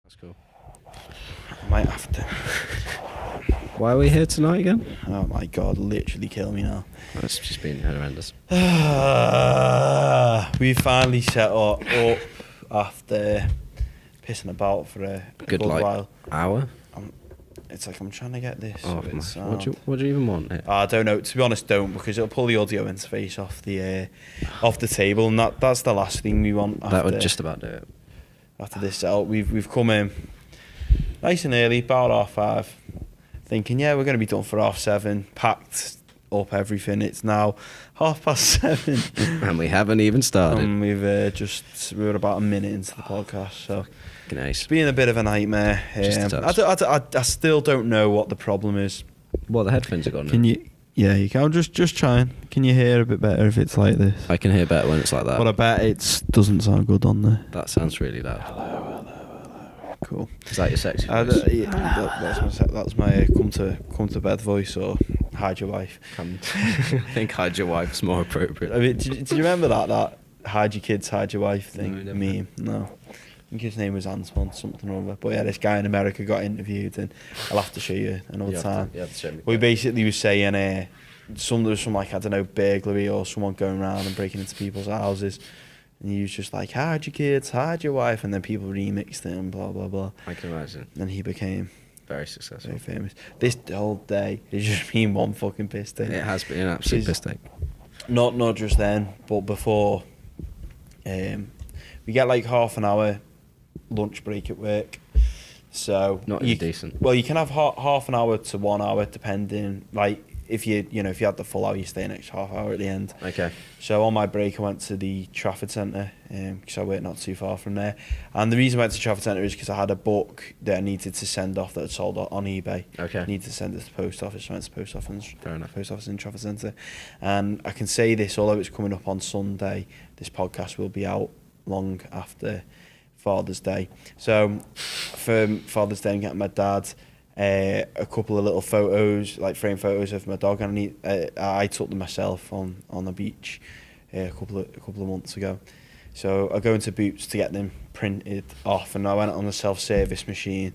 That's cool. I might have to. Why are we here tonight again? Oh my god, literally kill me now. It's just been horrendous. We finally set up after pissing about for a Good good like while. hour. It's like I'm trying to get this. Oh, so it's what do you even want here? I don't know. To be honest, don't, because it'll pull the audio interface off the table, and that's the last thing we want. That would just about do it. After this setup, we've come in nice and early, about 5:30, thinking we're going to be done for 7:30. Packed up everything. It's now 7:30, And we haven't even started. and we're about a minute into the podcast, so Nice. it's been a bit of a nightmare. Just a touch. I still don't know what the problem is. Well, the headphones are gone. Can you? Yeah, you can. Just trying. Can you hear a bit better if it's like this? I can hear better when it's like that. But I bet it doesn't sound good on there. That sounds really loud. Hello. Cool. Is that your sexy voice? That's my come to bed voice, or hide your wife. I think hide your wife's more appropriate. I mean, do you remember that hide your kids, hide your wife thing? No, meme? No. I think his name was Antoine something or other. But yeah, this guy in America got interviewed, and I'll have to show you another time. You have to show me. We basically was saying there was some like, I don't know, burglary or someone going around and breaking into people's houses. And he was just like, hide your kids, hide your wife, and then people remixed it and blah blah blah. I can imagine. And he became Very successful. very famous. This whole day has just been one fucking piss take. It has been an absolute piss take. Not just then, but before. We get like half an hour lunch break at work. So Not even decent. Well, you can have half an hour to 1 hour, depending. Like if you had the full hour, you stay an extra half hour at the end. Okay. So on my break, I went to the Trafford Centre because I work not too far from there. And the reason I went to Trafford Centre is because I had a book that I needed to send off that had sold on eBay. Okay. I needed to send it to the post office. So I went to the post office. Fair enough. Post office in Trafford Centre. And I can say this, although it's coming up on Sunday, this podcast will be out long after Father's Day. So for Father's Day, I'm getting my dad a couple of little photos, like frame photos of my dog, and I took them myself on the beach a couple of months ago. So I go into Boots to get them printed off, and I went on the self-service machine.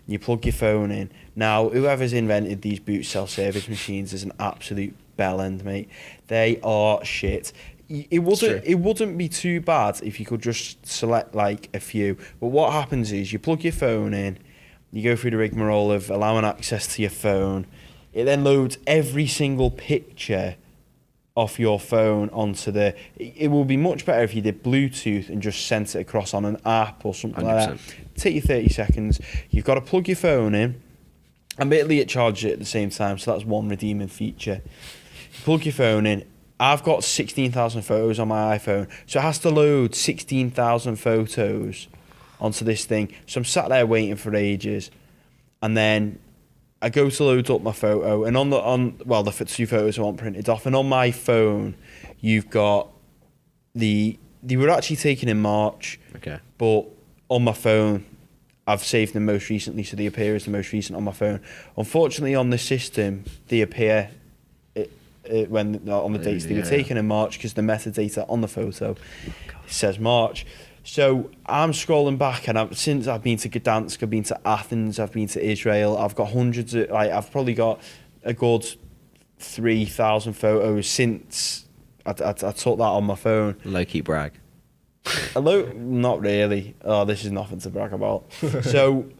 You plug your phone in. Now, whoever's invented these Boots self-service machines is an absolute bellend, mate. They are shit. It wouldn't be too bad if you could just select like a few. But what happens is you plug your phone in, you go through the rigmarole of allowing access to your phone. It then loads every single picture off your phone onto the... It will be much better if you did Bluetooth and just sent it across on an app or something 100%. like that. Take you 30 seconds. You've got to plug your phone in. Admittedly, it charges it at the same time, so that's one redeeming feature. You plug your phone in. I've got 16,000 photos on my iPhone, so it has to load 16,000 photos onto this thing. So I'm sat there waiting for ages, and then I go to load up my photo, and the two photos I want printed off, and on my phone you've got they were actually taken in March. Okay. But on my phone I've saved them most recently, so they appear as the most recent on my phone. Unfortunately, on the system they appear when on the dates they were taken in March, because the metadata on the photo says March. So I'm scrolling back, and since I've been to Gdansk, I've been to Athens, I've been to Israel, I've got hundreds of, I've probably got a good 3,000 photos since I took that on my phone. Low-key brag. Not really. Oh, this is nothing to brag about. So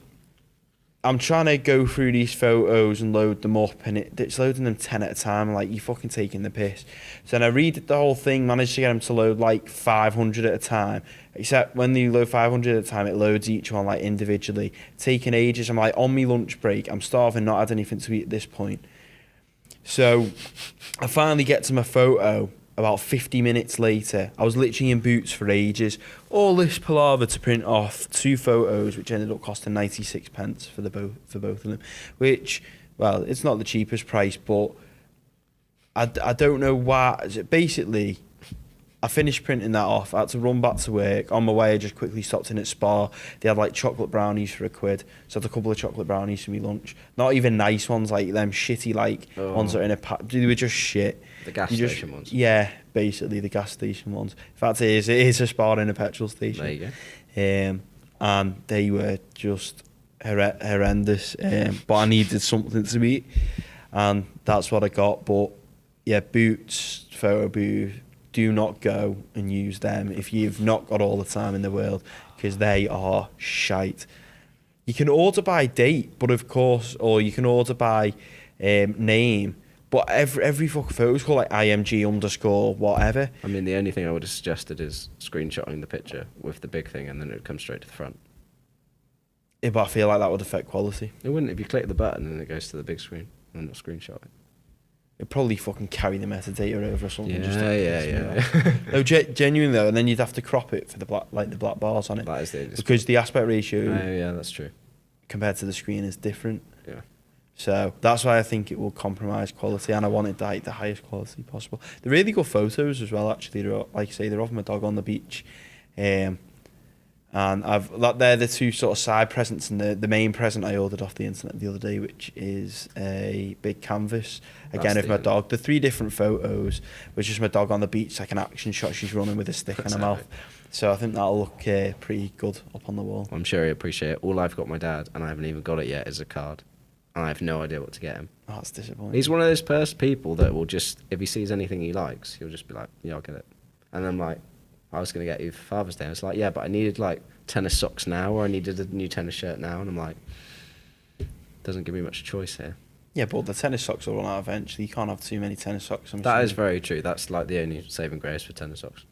I'm trying to go through these photos and load them up, and it's loading them 10 at a time. Like, you're fucking taking the piss. So then I read the whole thing, managed to get them to load like 500 at a time. Except when you load 500 at a time, it loads each one like individually. Taking ages. I'm like, on my lunch break, I'm starving, not had anything to eat at this point. So I finally get to my photo about 50 minutes later. I was literally in Boots for ages. All this palaver to print off 2 photos, which ended up costing 96 pence for both of them. Which, well, it's not the cheapest price, but I don't know why. Basically, I finished printing that off. I had to run back to work. On my way, I just quickly stopped in at Spar. They had like chocolate brownies for £1. So I had a couple of chocolate brownies for me lunch. Not even nice ones, like them shitty ones that are in a pack. They were just shit. The gas station ones. Yeah, basically the gas station ones. In fact, it is a Spar in a petrol station. There you go. and they were just horrendous. But I needed something to eat, and that's what I got. But yeah, Boots, photo booth, do not go and use them if you've not got all the time in the world, because they are shite. You can order by date, but of course, or you can order by name, but every fucking photo is called like IMG underscore whatever. I mean, the only thing I would have suggested is screenshotting the picture with the big thing, and then it would come straight to the front. Yeah, but I feel like that would affect quality. It wouldn't if you click the button and it goes to the big screen and not screenshot it. It'd probably fucking carry the metadata over or something. Yeah. No, genuinely though, and then you'd have to crop it for the black bars on it. That is because the aspect ratio. Oh yeah, that's true. Compared to the screen is different. Yeah. So that's why I think it will compromise quality, and I wanted like the highest quality possible. They're really good photos as well. Actually, they're, like I say, they're of my dog on the beach, and they're the two sort of side presents, and the main present I ordered off the internet the other day, which is a big canvas again of my dog. The 3 different photos, which is my dog on the beach, like an action shot. She's running with a stick in her mouth. So I think that'll look pretty good up on the wall. I'm sure he'll appreciate it. All I've got my dad, and I haven't even got it yet, is a card. And I have no idea what to get him. Oh, that's disappointing. He's one of those people that will just, if he sees anything he likes, he'll just be like, yeah, I'll get it. And I'm like, I was going to get you for Father's Day. I was like, yeah, but I needed like tennis socks now, or I needed a new tennis shirt now. And I'm like, doesn't give me much choice here. Yeah, but the tennis socks will run out eventually. You can't have too many tennis socks. That is very true. That's like the only saving grace for tennis socks.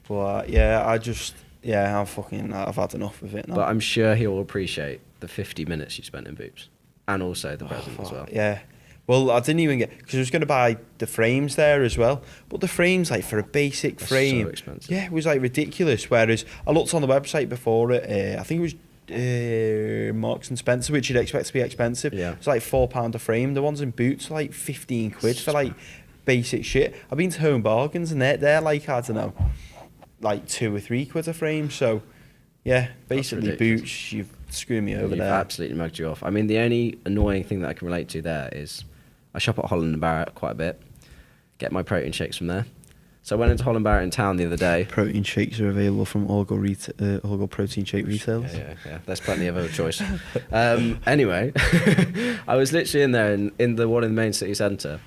But I've had enough of it now. But I'm sure he'll appreciate the 50 minutes you spent in Boots. And also the present as well. Yeah. Well, I didn't even get, because I was going to buy the frames there as well. But the frames, like for a basic frame, so expensive. Yeah, it was like ridiculous. Whereas I looked on the website before it, I think it was Marks and Spencer, which you'd expect to be expensive. Yeah. It's like £4 a frame. The ones in Boots are like 15 quid for like basic shit. I've been to Home Bargains and they're like, I don't know, like 2 or 3 quid a frame. So yeah, basically Boots, you've screwed me over there. You've absolutely mugged you off. I mean, the only annoying thing that I can relate to there is I shop at Holland & Barrett quite a bit, get my protein shakes from there. So I went into Holland & Barrett in town the other day. Protein shakes are available from all good protein shake retailers. Yeah. There's plenty of other choice. Anyway, I was literally in there in the one in the main city centre.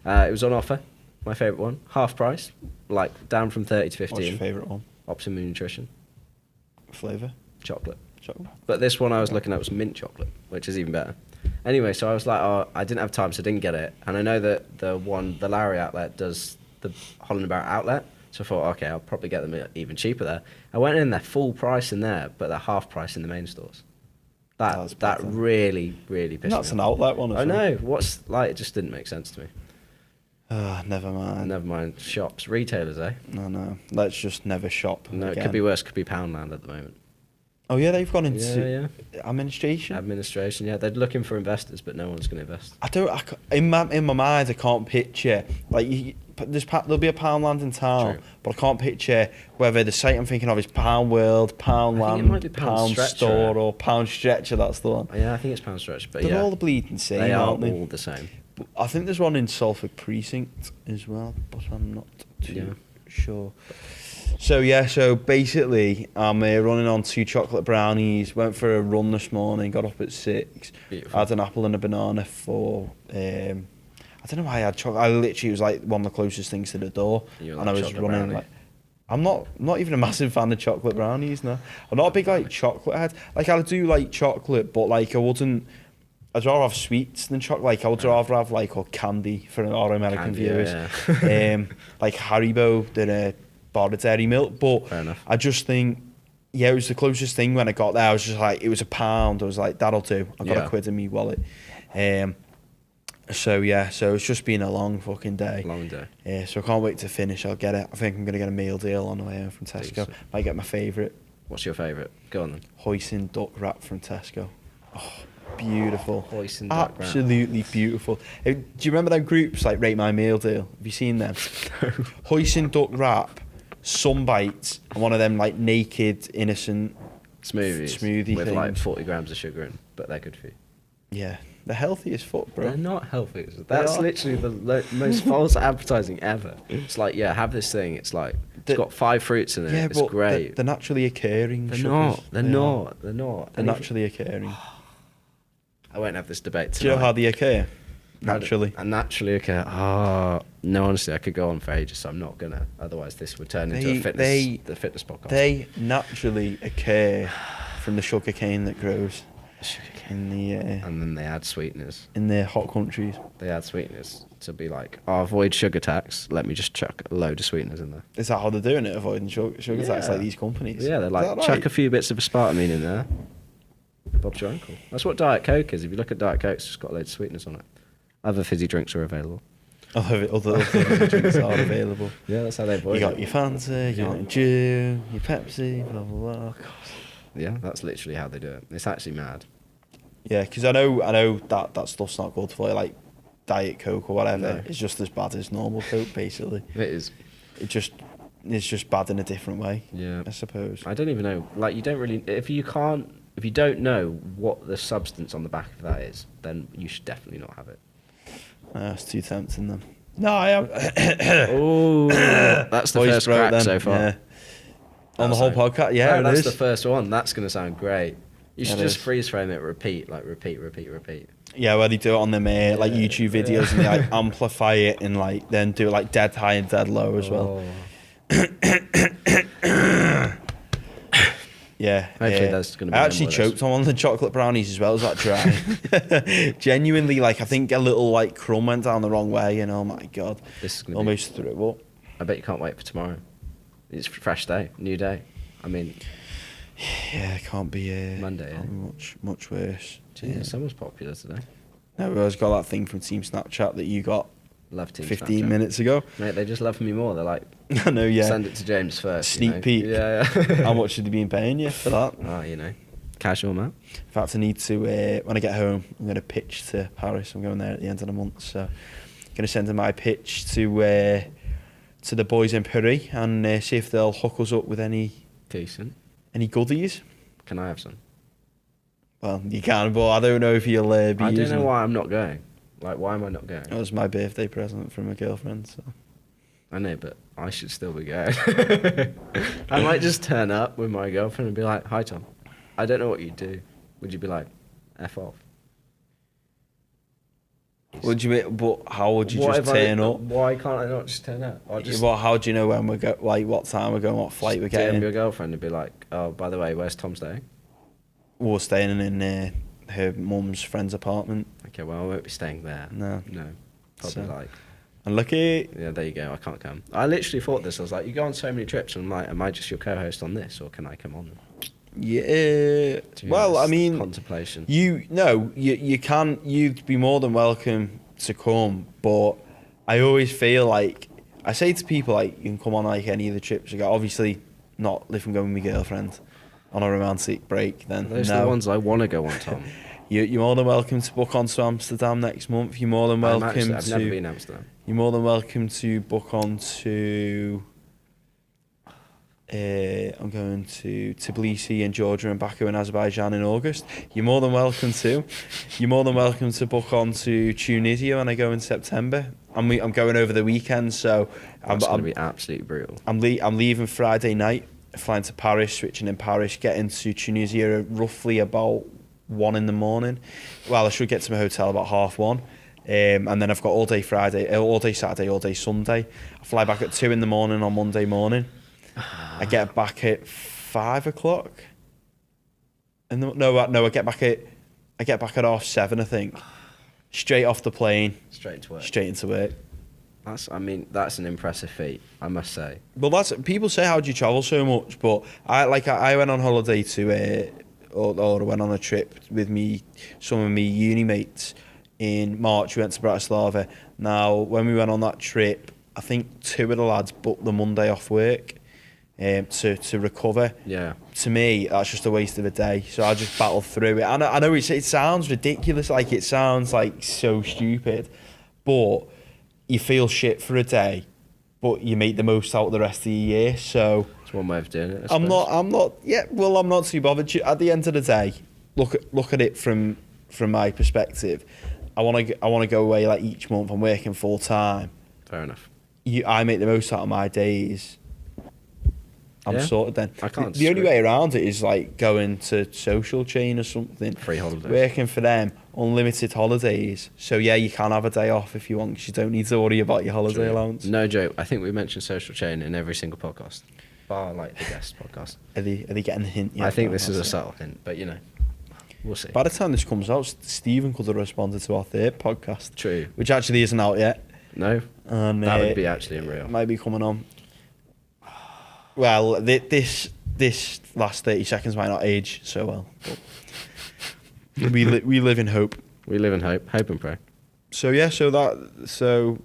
It was on offer, my favourite one, half price, like down from 30 to 15. What's your favourite one? Optimum Nutrition. Flavour? Chocolate. But this one I was looking at was mint chocolate, which is even better. Anyway, so I was like, oh, I didn't have time, so I didn't get it. And I know that the Larry outlet does the Holland & Barrett outlet. So I thought, okay, I'll probably get them even cheaper there. I went in, they're full price in there, but they're half price in the main stores. That really, really pissed me off. That's an outlet one. I know. It just didn't make sense to me. Never mind. Never mind. Shops, retailers, eh? No. Let's just never shop. No, again. It could be worse. It could be Poundland at the moment. Oh yeah, they've gone into administration. Administration, yeah. They're looking for investors, but no one's going to invest. In my mind, I can't picture there'll be a Poundland in town, True. but I can't picture whether the site I'm thinking of is Pound World, Poundland, Pound Store, or Pound Stretcher. That's the one. Yeah, I think it's Pound Stretcher, but they're all the bleeding same. They are aren't they? all the same. I think there's one in Salford Precinct as well, but I'm not too sure. So basically, I'm running on 2 chocolate brownies. Went for a run this morning. Got up at 6. Beautiful. Had an apple and a banana for. I don't know why I had chocolate. It was like one of the closest things to the door, and I was running like. I'm not even a massive fan of chocolate brownies. No, I'm not a big like chocolate head. Like I do like chocolate, but like I wouldn't. I'd rather have sweets than chocolate. Like I would rather have like candy for our American viewers. Yeah. Like Haribo than a bar of dairy milk. But fair enough. I just think, it was the closest thing when I got there. I was just like, it was £1. I was like, that'll do. I got a quid in my wallet. So it's just been a long fucking day. Long day. Yeah, so I can't wait to finish. I'll get it. I think I'm going to get a meal deal on the way home from Tesco. Decent. Might get my favourite. What's your favourite? Go on then. Hoisin duck wrap from Tesco. Oh, beautiful. Hoisin duck wrap. Absolutely beautiful. Do you remember them groups like Rate My Meal Deal? Have you seen them? No. Hoisin duck wrap, Sunbites, and one of them like naked, innocent smoothie smoothie with things. like 40 grams of sugar in, but they're good for you. Yeah, they're healthy as fuck, bro. They're not healthy. That's are. literally the most false advertising ever. It's like, yeah, have this thing. It's like, it's got 5 fruits in it. Yeah, It's but great. They're naturally occurring. They're sugars. not. They're They not. are. They're not. They're And if- naturally occurring. I won't have this debate tonight. Do you know how they occur? Naturally. And naturally, okay. No, honestly, I could go on for ages, so I'm not gonna. Otherwise, this would turn into the fitness podcast. They naturally occur from the sugar cane that grows in the and then they add sweeteners. in the hot countries. They add sweeteners to be like, avoid sugar tax. Let me just chuck a load of sweeteners in there. Is that how they're doing it? Avoiding sugar tax Yeah. like these companies? Yeah, they're Is like, that chuck right? a few bits of aspartame in there. Bob's your uncle. That's what Diet Coke is. If you look at Diet Coke, it's just got loads of sweeteners on it. Other fizzy drinks are available. Other drinks are available. Yeah, that's how they avoid You got it. your Fanta, your Mountain Dew, your Pepsi, blah blah blah. God. Yeah, that's literally how they do it. It's actually mad. Yeah, because I know that stuff's not good for you, like Diet Coke or whatever. No. It's just as bad as normal Coke, basically. It is. It's just bad in a different way. Yeah. I suppose. I don't even know. Like, you don't really. If you don't know what the substance on the back of that is, then you should definitely not have it. It's too tempting then. No, I am. Oh, that's the Voice first broke crack then, so far. yeah. On the That's whole like- podcast, yeah, No, it that's is. the first one. That's gonna sound great. You should It just is. freeze frame it, repeat, repeat. Yeah, where they do it on them like Yeah, YouTube videos and they like amplify it and like then do it like dead high and dead low as well. Oh. Yeah. Hopefully yeah. there's gonna be I no actually more of those. choked on one of the chocolate brownies as well as that dry. Genuinely, like I think a little like crumb went down the wrong way and oh my god, This is gonna almost threw up. I bet you can't wait for tomorrow. It's a fresh day, new day. I mean, Yeah, it can't be Monday, can't be much worse. geez, someone's popular today. No, we always got that thing from Team Snapchat that you got Love Team 15 Snapchat. minutes ago. Mate, they just love me more. They're like, I know, yeah. send it to James first. Sneak you know? peek. Yeah. How much should they been paying you for that? Oh, you know, casual man. In fact, I need to, when I get home, I'm going to pitch to Paris. I'm going there at the end of the month. So I'm going to send them my pitch to the boys in Paris and see if they'll hook us up with any Decent. goodies. Can I have some? Well, you can, but I don't know if you'll be I don't using know them. why I'm not going. Like, why am I not going? It was my birthday present from a girlfriend. So. I know, but I should still be going. I might just turn up with my girlfriend and be like, "Hi, Tom. I don't know what you'd do. Would you be like, F off?" Would you? But how would you What just if I- turn up? Why can't I not just turn up? I'll just Well, how do you know when we go? Like, what time we're going? What flight we're DM getting? your girlfriend and be like, "Oh, by the way, where's Tom staying?" We're staying in her mum's friend's apartment. Okay, well, I won't be staying there. No. Probably So- like, And lucky. yeah, there you go. I can't come. I literally thought this. I was like, you go on so many trips, and I'm like, am I just your co-host on this, or can I come on? Yeah. To be Well, I honest, mean, contemplation. you can. You'd be more than welcome to come, but I always feel like I say to people like you can come on like any of the trips you got. Obviously, not if I'm going with my girlfriend on a romantic break. Then Those no. are the ones I want to go on, Tom. You're more than welcome to book on to Amsterdam next month. You're more than welcome I've to. never been to Amsterdam. You're more than welcome to book on to. I'm going to Tbilisi in Georgia and Baku in Azerbaijan in August. You're more than welcome to. You're more than welcome to book on to Tunisia when I go in September. I'm going over the weekend, so That's going to be absolutely brutal. I'm leaving Friday night, flying to Paris, switching in Paris, getting to Tunisia at roughly about 1 in the morning. Well, I should get to my hotel about 1:30. And then I've got all day Friday, all day Saturday, all day Sunday. I fly back at 2 in the morning on Monday morning. I get back at 5 o'clock. And I get back at 7:30, I think. Straight off the plane, Straight into work. straight into work. That's an impressive feat, I must say. Well, that's people say how do you travel so much, but I went on holiday to or I went on a trip with some of my uni mates in March. We went to Bratislava. Now, when we went on that trip, I think 2 of the lads booked the Monday off work to recover. Yeah. To me, that's just a waste of a day. So I just battled through it. I know it sounds ridiculous, like it sounds like so stupid, but you feel shit for a day, but you make the most out of the rest of the year. So It's one way of doing it. I I'm suppose. not. Yeah. Well, I'm not too bothered. At the end of the day, look at it from from my perspective. I want to go away like each month. I'm working full time. Fair enough. I make the most out of my days. I'm Yeah, sorted then. I can't The only disagree. way around it is like going to Social Chain or something. Free holidays. Working for them, unlimited holidays. So yeah, you can have a day off if you want, 'cause you don't need to worry about your holiday True. allowance. No joke. I think we mentioned Social Chain in every single podcast, bar like the guest podcast. Are they getting the hint yet? I think this That's is a it. subtle hint, but you know, we'll see. By the time this comes out, Stephen could have responded to our third podcast, True. which actually isn't out yet. No, And that would be actually unreal. might be coming on. Well, this last 30 seconds might not age so well. But we live in hope. We live in hope and pray. So yeah, so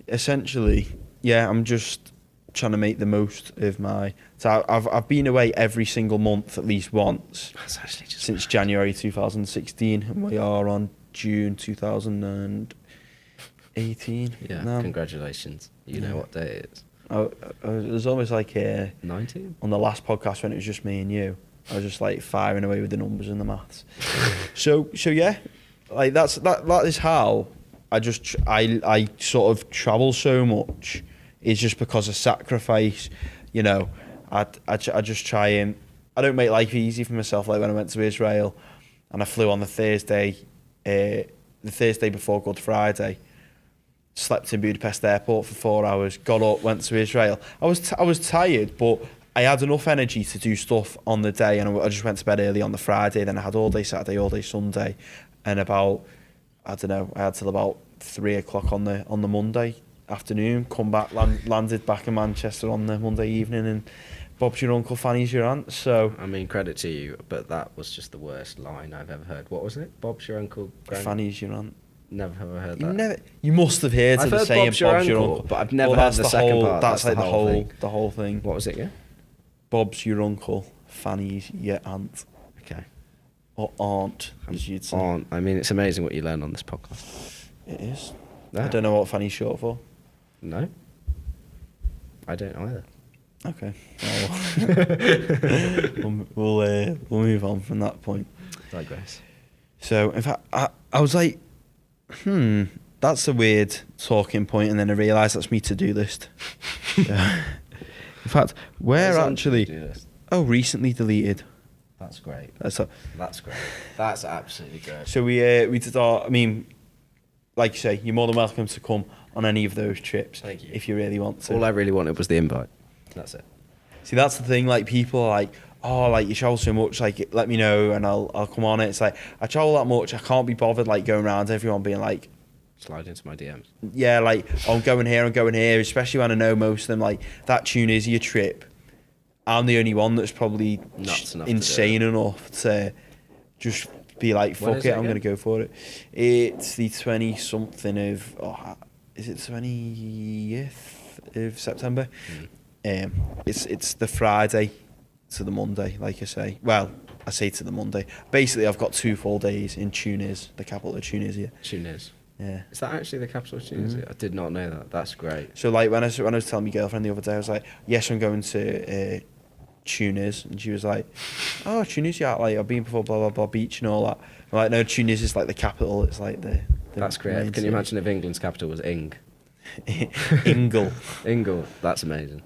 essentially, yeah, I'm just trying to make the most of my. So I've been away every single month at least once That's actually just since January 2016, and we are on June 2018. yeah. now. Congratulations. You know Yeah. what day it is. It was almost like 19. on the last podcast when it was just me and you. I was just like firing away with the numbers and the maths. so yeah, like that is how I sort of travel so much. Is just because of sacrifice, you know. I just try and I don't make life easy for myself. Like when I went to Israel, and I flew on the Thursday before Good Friday. Slept in Budapest airport for 4 hours. Got up, went to Israel. I was tired, but I had enough energy to do stuff on the day, and I just went to bed early on the Friday. Then I had all day Saturday, all day Sunday, and I had till about 3:00 on the Monday afternoon. Come back, landed back in Manchester on the Monday evening, and Bob's your uncle, Fanny's your aunt. So I mean, credit to you, but that was just the worst line I've ever heard. What was it? Bob's your uncle. Fanny's your aunt. Never have I heard that. You must have heard I've the heard saying Bob's your uncle, but I've never Well, heard that's the second whole, part. That's That's like the whole thing. the whole thing. What was it? Yeah. Bob's your uncle, Fanny's your aunt, Okay. or aunt, as you'd say. Aunt. I mean, it's amazing what you learn on this podcast. It is. Yeah. I don't know what Fanny's short for. No. I don't either. Okay. We'll move on from that point. Digress. So, in fact, I was like, that's a weird talking point, and then I realised that's me to-do list. In fact, we're actually... Oh, recently deleted. That's great. That's That's great. That's absolutely good. So we did our... I mean, like you say, you're more than welcome to come on any of those trips. Thank you. If you really want to. All I really wanted was the invite. That's it. See, that's the thing. Like, people are like, oh, like you travel so much. Like, let me know and I'll come on it. It's like I travel that much. I can't be bothered like going around everyone being like, Slide into my DMs. yeah, like I'm going here. Especially when I know most of them. Like that Tunisia trip, I'm the only one that's probably Nuts enough to do insane enough to just be like, When fuck is it, it I'm again? gonna go for it. It's the 20-something of. Is it 20th of September? It's the Friday to the Monday, like I say. Well, I say to the Monday. Basically, I've got 2 full days in Tunis, the capital of Tunisia. Tunis. Yeah. Is that actually the capital of Tunisia? I did not know that. That's great. So like when I was telling my girlfriend the other day, I was like, yes, I'm going to Tunis, and she was like, oh, Tunisia, like I've been before, blah blah blah, beach and all that. I'm like, no, Tunis is like the capital. It's like the That's main great. Can city. you imagine if England's capital was Ing? Ingle. Ingle. That's amazing.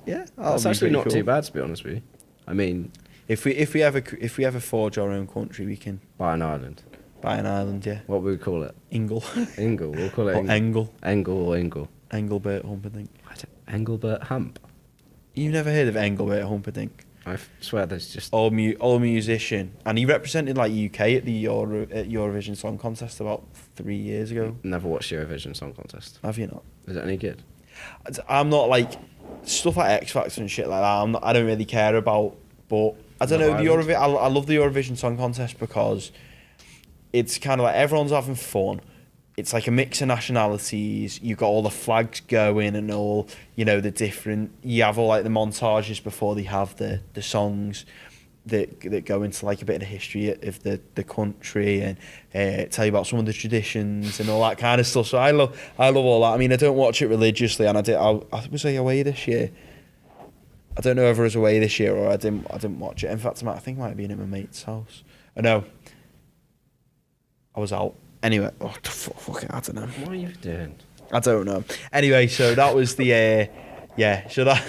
Yeah, That's actually not too bad, to be honest with you. I mean, If we ever forge our own country, we can by an island. buy an island. Yeah, What would we call it? Ingle Ingle. We'll call it or Ingle. Engle, Engle or Ingle. Engelbert Humperdinck. Engelbert Hump. You've never heard of Engelbert Humperdinck? I swear there's just... Old musician, and he represented like UK at the Eurovision Song Contest about 3 years ago. Never watched Eurovision Song Contest. Have you not? Is it any good? I'm not like stuff like X Factor and shit like that. I don't really care about, but I don't know. Love The I love the Eurovision Song Contest because it's kind of like everyone's having fun. It's like a mix of nationalities. You've got all the flags going and all, you know, the different. You have all like the montages before they have the songs that go into like a bit of the history of the country and tell you about some of the traditions and all that kind of stuff. So I love all that. I mean, I don't watch it religiously, and I was away this year. I don't know if I was away this year or I didn't watch it. In fact, I think I might have been at my mate's house. I know. I was out. Anyway, fuck it, I don't know. What are you doing? I don't know. Anyway, so that was the yeah. Should I?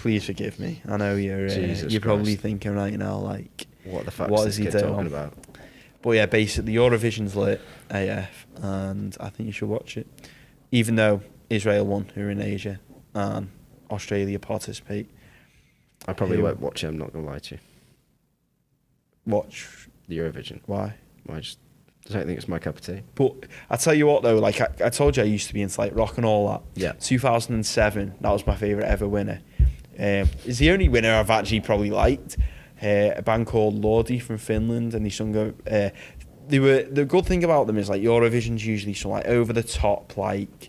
Please forgive me. I know you're probably thinking right now, like, what the fuck what is he this kid doing? talking about? But yeah, basically Eurovision's lit AF, and I think you should watch it. Even though Israel won, who are in Asia, and Australia participate. I probably won't watch it, I'm not going to lie to you. Watch the Eurovision. Why? I just don't think it's my cup of tea. But I tell you what though, like I told you I used to be into like rock and all that. Yeah. 2007, that was my favourite ever winner. It's the only winner I've actually probably liked. A band called Lordi from Finland, and they sung the good thing about them is like Eurovision's usually some like over the top, like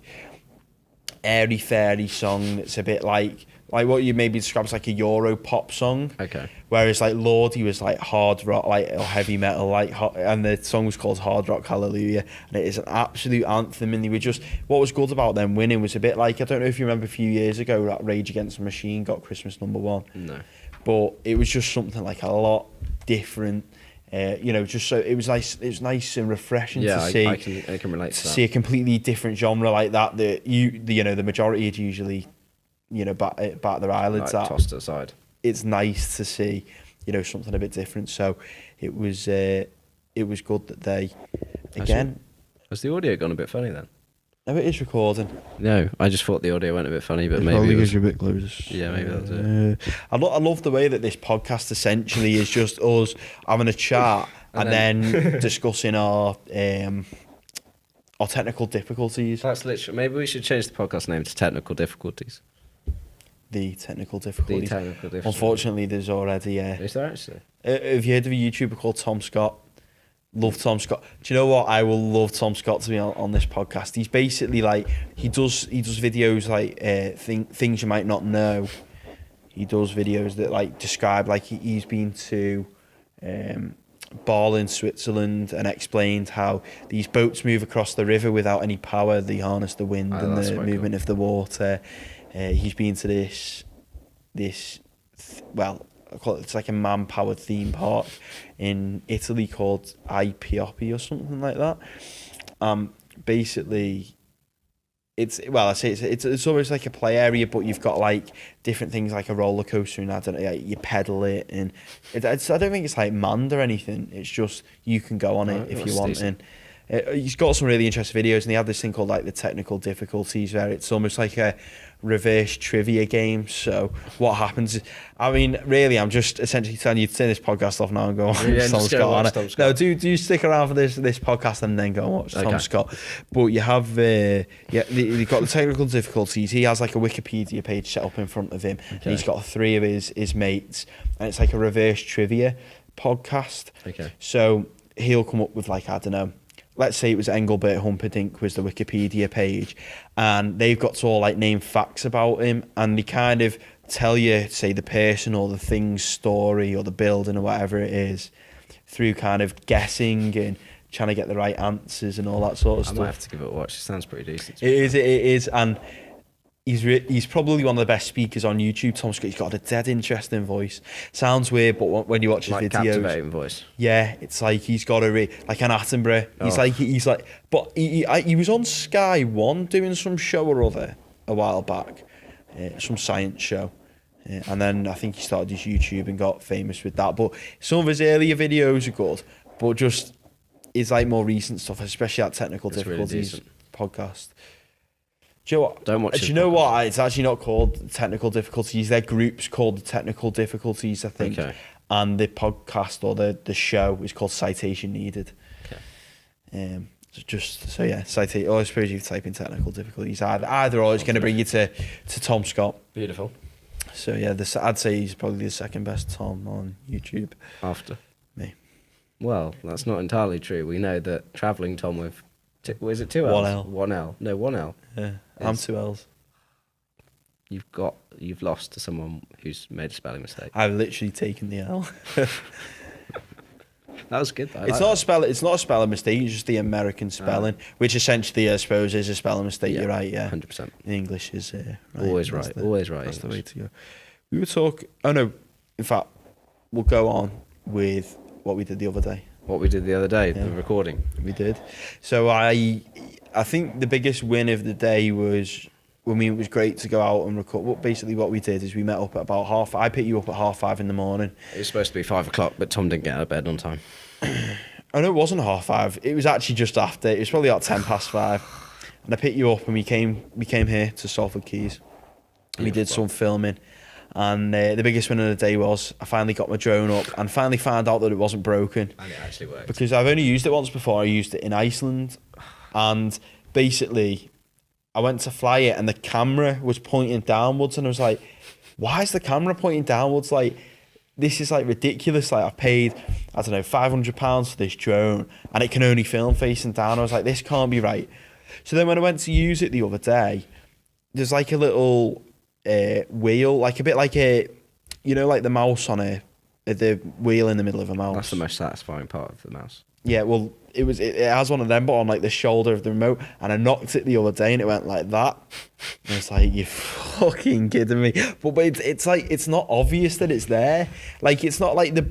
airy fairy song that's a bit like what you maybe describe as like a Euro pop song. Okay. Whereas like Lordi was like hard rock, like or heavy metal, like and the song was called Hard Rock Hallelujah, and it is an absolute anthem. And they were just, what was good about them winning was a bit like, I don't know if you remember a few years ago that Rage Against the Machine got Christmas #1. No. But it was just something like a lot different. Just so it was nice and refreshing to see. I can relate to that. See a completely different genre like that the majority would usually bat their eyelids like, at. tossed aside. It's nice to see something a bit different. So it was good that they again. Has the audio gone a bit funny then? No, it is recording. No, I just thought the audio went a bit funny, but It's maybe probably it was, because you're a bit closer. Yeah, maybe that's it. I love the way that this podcast essentially is just us having a chat and then discussing our technical difficulties. That's literally. Maybe we should change the podcast name to Technical Difficulties. The technical difficulties. The technical difficulties. Unfortunately, there's already. Is there actually? Have you heard of a YouTuber called Tom Scott? Love Tom Scott. Do you know what? I will love Tom Scott to be on this podcast. He's basically like he does videos like things you might not know. He does videos that like describe like he's been to Ball in Switzerland and explained how these boats move across the river without any power. They harness the wind and the movement of the water. He's been to this I call it's like a man-powered theme park in Italy called Ipiopi or something like that. Basically, it's almost like a play area, but you've got like different things like a roller coaster, and I don't know, like you pedal it, and I don't think it's like manned or anything. It's just you can go on it if you want. Decent. And he's got some really interesting videos, and he had this thing called like the technical difficulties, where it's almost like a reverse trivia game. So what happens is, I mean, really, I'm just essentially telling you to turn this podcast off now and go on. Yeah, Tom just go watch Scott. Tom No, Scott. do stick around for this podcast and then go and watch Tom Scott. But you have you've got the technical difficulties. He has like a Wikipedia page set up in front of him, and he's got 3 of his mates, and it's like a reverse trivia podcast. Okay. So he'll come up with like, I don't know, let's say it was Engelbert Humperdinck was the Wikipedia page, and they've got to all like name facts about him, and they kind of tell you, say, the person or the thing's story or the building or whatever it is, through kind of guessing and trying to get the right answers and all that sort of stuff. I might have to give it a watch. It sounds pretty decent. It is, and he's probably one of the best speakers on YouTube. Tom Scott, he's got a dead interesting voice. Sounds weird, but when you watch his like videos, captivating voice. yeah, it's like he's got like an Attenborough. He's like, but he was on Sky One doing some show or other a while back, some science show. And then I think he started his YouTube and got famous with that. But some of his earlier videos are good, but just his like more recent stuff, especially that technical difficulties really podcast. Do you know what? Don't watch Do his you know podcast. what? It's actually not called technical difficulties. Their group's called the technical difficulties, I think. Okay. And the podcast or the show is called Citation Needed. Okay. Citation. Or I suppose you type in technical difficulties. Either or, it's going to bring you to Tom Scott. Beautiful. So yeah, I'd say he's probably the second best Tom on YouTube. After Me. Well, that's not entirely true. We know that travelling Tom with, was it 2 L's? 1 L. 1 L. No, 1 L. Yeah, I'm It's- 2 L's. You've lost to someone who's made a spelling mistake. I've literally taken the L. That was good. It's not a spelling mistake. It's just the American spelling, which essentially, I suppose, is a spelling mistake. Yeah, You're right. Yeah, 100%. in English is right. Always That's right. Always right. That's the way English. to go. We were talking. Oh no, in fact, we'll go on with what we did the other day. What we did the other day, Yeah. the recording. We did. So I think the biggest win of the day was, I mean, it was great to go out and record. Well, basically what we did is we met up at about I picked you up at 5:30 in the morning. It was supposed to be 5 o'clock, but Tom didn't get out of bed on time. Oh no, it wasn't 5:30. It was actually just after. It was probably about 5:10. And I picked you up and we came here to Salford Keys. We did some filming. And the biggest win of the day was I finally got my drone up and finally found out that it wasn't broken. And it actually worked. Because I've only used it once before. I used it in Iceland. And basically, I went to fly it and the camera was pointing downwards. And I was like, why is the camera pointing downwards? Like, this is like ridiculous. Like, I paid, I don't know, £500 for this drone and it can only film facing down. I was like, this can't be right. So then when I went to use it the other day, there's like a little wheel, like a bit like like the mouse on the wheel in the middle of a mouse. That's the most satisfying part of the mouse. Yeah, well, it has one of them, but on like the shoulder of the remote, and I knocked it the other day, and it went like that. And I was like, "You fucking kidding me?" But it's like it's not obvious that it's there. Like it's not like the.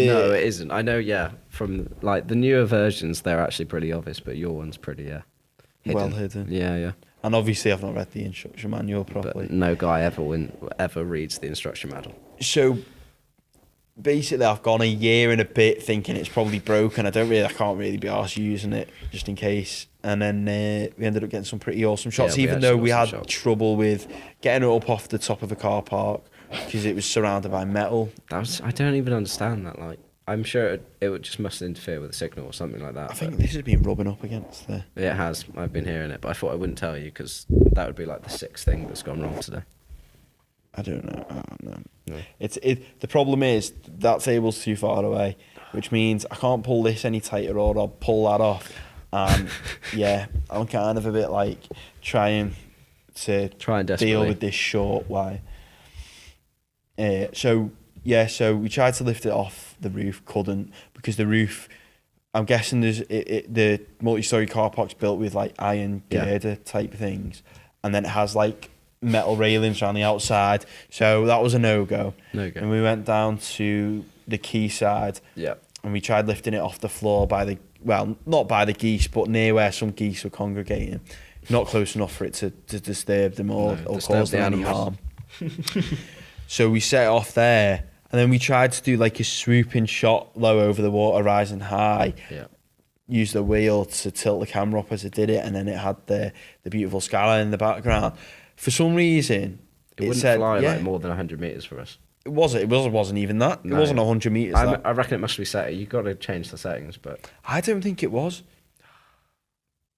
No, it isn't. I know. Yeah, from like the newer versions, they're actually pretty obvious, but your one's pretty hidden. Well hidden. Yeah. And obviously, I've not read the instruction manual properly. But no guy ever reads the instruction manual. So basically, I've gone a year and a bit thinking it's probably broken. I can't really be arsed using it just in case. And then we ended up getting some pretty awesome shots, Yeah, even though we had shots. trouble with getting it up off the top of a car park because it was surrounded by metal. I don't even understand that. Like, I'm sure it would just must interfere with the signal or something like that. I think this has been rubbing up against the. It has. I've been hearing it, but I thought I wouldn't tell you because that would be like the sixth thing that's gone wrong today. I don't know. No. No. The problem is that table's too far away, which means I can't pull this any tighter or I'll pull that off. And yeah, I'm kind of a bit like trying desperately deal with this short wire. So we tried to lift it off the roof, couldn't, because the roof, I'm guessing the multi-story car park's built with like iron girder type things, and then it has like metal railings around the outside, so that was a no-go. And we went down to the quayside, and we tried lifting it off the floor not by the geese, but near where some geese were congregating, not close enough for it to disturb them or cause them any harm. So we set it off there, and then we tried to do like a swooping shot low over the water, rising high. Use the wheel to tilt the camera up as it did it, and then it had the beautiful skyline in the background. For some reason, it wouldn't fly like more than 100 meters for us. It wasn't even that. No. It wasn't 100 meters. I reckon it must be set. You've got to change the settings, but I don't think it was.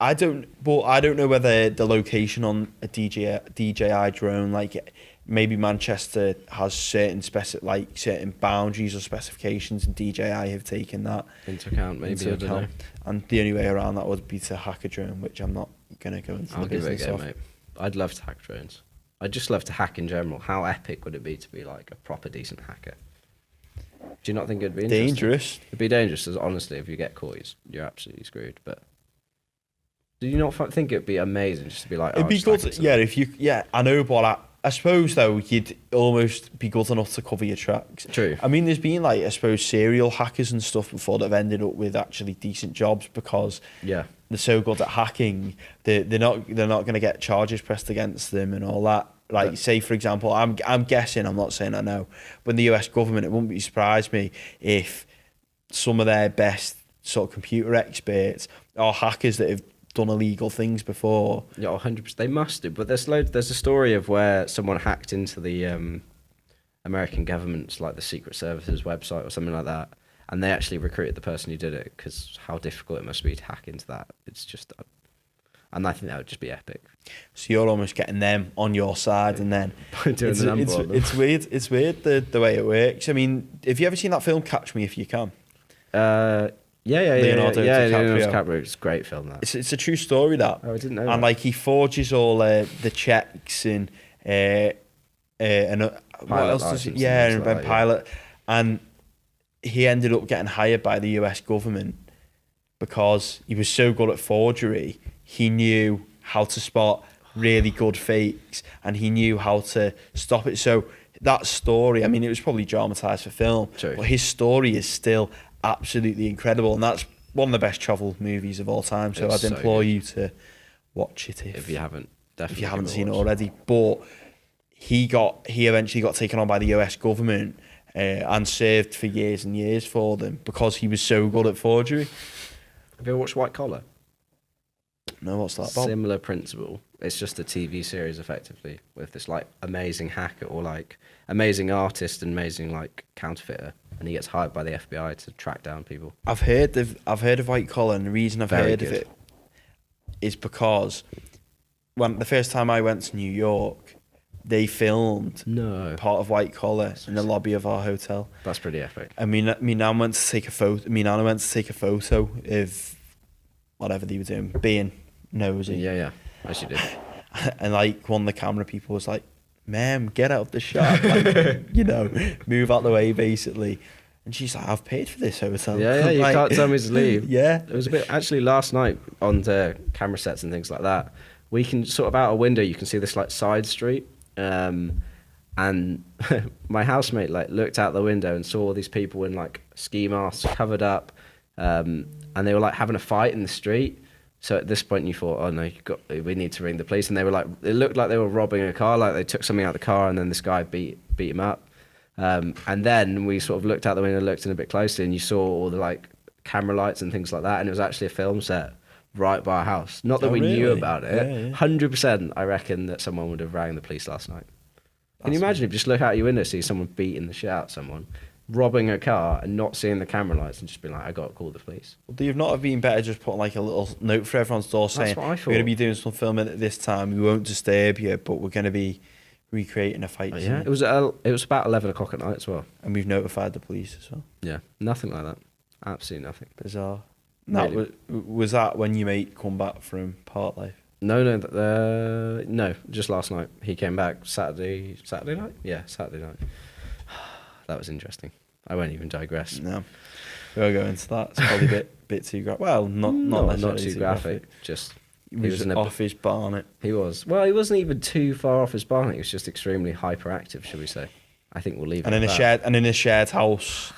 I don't know whether the location on a DJI drone, like maybe Manchester has certain boundaries or specifications, and DJI have taken that into account. Maybe I don't know. And the only way around that would be to hack a drone, which I'm not gonna go into. I'll give it a go, mate. I'd love to hack drones. I'd just love to hack in general. How epic would it be to be like a proper decent hacker? Do you not think it'd be interesting? Dangerous? It'd be dangerous, as honestly, if you get caught, you're absolutely screwed. But do you not think it'd be amazing just to be like? It'd be good. Yeah, I know, but I suppose though you'd almost be good enough to cover your tracks. True. I mean, there's been like, I suppose, serial hackers and stuff before that have ended up with actually decent jobs because they're so good at hacking. They're not going to get charges pressed against them and all that. Like, say for example, I'm guessing, I'm not saying I know, but in the US government, it wouldn't surprise me if some of their best sort of computer experts are hackers that have done illegal things before. Yeah, 100%. They must do. But there's a story of where someone hacked into the American government's, like the Secret Service's website or something like that, and they actually recruited the person who did it because how difficult it must be to hack into that. It's just, and I think that would just be epic. So you're almost getting them on your side, and then it's weird. It's weird the way it works. I mean, have you ever seen that film Catch Me If You Can? Leonardo DiCaprio. It's a great film. That it's a true story. That I didn't know. And like he forges all the checks and what else does he? Yeah, and like pilot, and he ended up getting hired by the US government because he was so good at forgery. He knew how to spot really good fakes, and he knew how to stop it. So that story, I mean, it was probably dramatized for film, but his story is still absolutely incredible, and that's one of the best travel movies of all time. So It's I'd so implore good. you to watch it If you haven't, definitely if you haven't give seen a it watch. already. But he eventually got taken on by the US government and served for years and years for them because he was so good at forgery. Have you ever watched White Collar? No, what's that about? Similar principle. It's just a TV series, effectively, with this like amazing hacker or like amazing artist and amazing like counterfeiter, and he gets hired by the FBI to track down people. I've heard of White Collar, and the reason I've Very heard of good. it is because when the first time I went to New York, they filmed No, part of White Collar in the lobby of our hotel. that's pretty epic. And me nan went to take a photo. Me nana went to take a photo of whatever they were doing, being nosy. Yeah, as you did. And like one of the camera people was like, "Ma'am, get out of the shot, like, you know, move out the way, basically." And she's like, "I've paid for this hotel." Yeah, you Like, can't tell me to leave. Yeah, It was a bit actually last night on the camera sets and things like that. We can sort of out a window, you can see this like side street, and my housemate like looked out the window and saw all these people in like ski masks covered up, and they were like having a fight in the street. So at this point you thought, oh no, we need to ring the police. And they were like, it looked like they were robbing a car, like they took something out of the car, and then this guy beat him up. And then we sort of looked out the window, looked in a bit closely, and you saw all the like camera lights and things like that, and it was actually a film set right by our house. Not that Oh, we knew really? about Yeah, it. yeah. 100%, I reckon that someone would have rang the police last night. Can you That's imagine if you just look out your window, see someone beating the shit out of someone, robbing a car, and not seeing the camera lights, and just being like, I got to call the police. Do you not have been better just putting like a little note for everyone's door saying, what I "We're thought. going to be doing some filming at this time. We won't disturb you, but we're going to be recreating a fight Yeah, scene." it was about 11 o'clock at night as well. And we've notified the police as well. Yeah, nothing like that. Absolutely nothing. Bizarre. That Really? was that when you mate come back from Part Life? No, just last night. He came back Saturday night? Yeah, Saturday night. That was interesting. I won't even digress. No, we won't go into that. It's probably a bit too graphic. Well, not necessarily too graphic. Just He was, was in a off his barnet. he was. Well, he wasn't even too far off his barn. He was just extremely hyperactive, shall we say? I think we'll leave And it in at a that. shared house.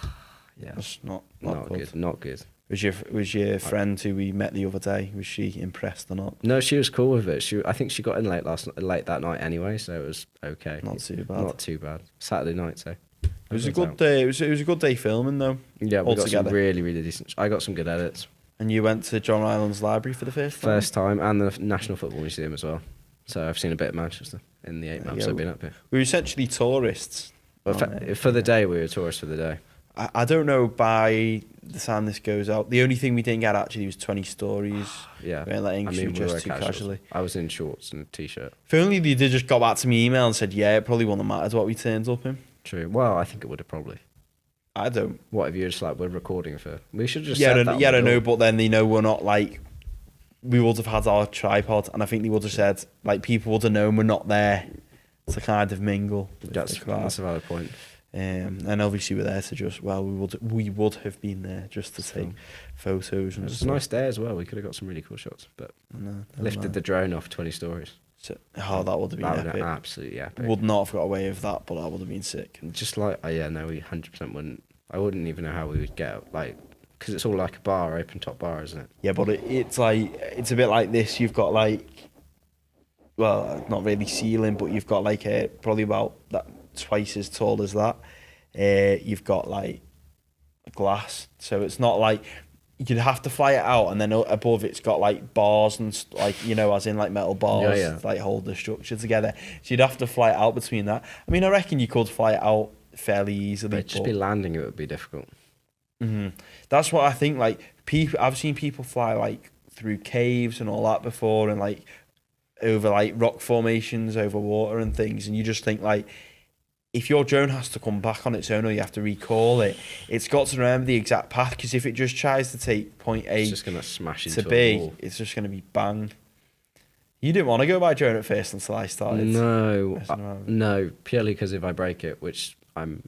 Yeah, That's not not good. good. Not good. Was your friend who we met the other day? Was she impressed or not? No, she was cool with it. I think she got in late that night anyway, so it was okay. Not too bad. Not too bad. Saturday night, so It was a good day. It was a good day filming though. Yeah, we got some altogether. really, really decent. I got some good edits. And you went to John Rylands Library for the first time. First time, and the National Football Museum as well. So I've seen a bit of Manchester in the 8 months Yeah, I've been up here. We were essentially tourists. Well, for the day, we were tourists for the day. I don't know by the time this goes out. The only thing we didn't get actually was 20 stories. Yeah. We weren't letting you we dress were too casuals. casually. I was in shorts and a t-shirt. If only they did just got back to me email and said, yeah, it probably wouldn't have mattered what we turned up in. True. Well, I think it would have probably. I don't. What if you're just like, we're recording for... We should just Yeah, said I that on yeah, the I know, door. but then they know we're not like. We would have had our tripod, and I think they would have said, like, people would have known we're not there to kind of mingle. with That's the crowd. a valid point. And obviously we're there to just we would have been there just to take photos It and was a stuff. nice day as well. We could have got some really cool shots, but No, lifted the drone off 20 stories. that would have been That would have epic. been absolutely epic. Would not have got away with that, but that would have been sick. Just like, we 100% wouldn't. I wouldn't even know how we would get, like, because it's all like a bar, open top bar, isn't it? Yeah, but it's like it's a bit like this. You've got like, well, not really ceiling, but you've got like probably about that twice as tall as that. You've got like glass, so it's not like you'd have to fly it out, and then above it's got like bars and like as in like metal bars, Yeah. to, like hold the structure together. So you'd have to fly it out between that. I mean, I reckon you could fly it out fairly easily. But just be landing it would be difficult. That's what I think. Like I've seen people fly like through caves and all that before, and like over like rock formations, over water and things, and you just think like, if your drone has to come back on its own or you have to recall it, it's got to remember the exact path, because if it just tries to take point A It's just going to smash into to a B, wall. it's just going to be bang. You didn't want to go by drone at first until I started. No, messing around. no, purely because if I break it, which I'm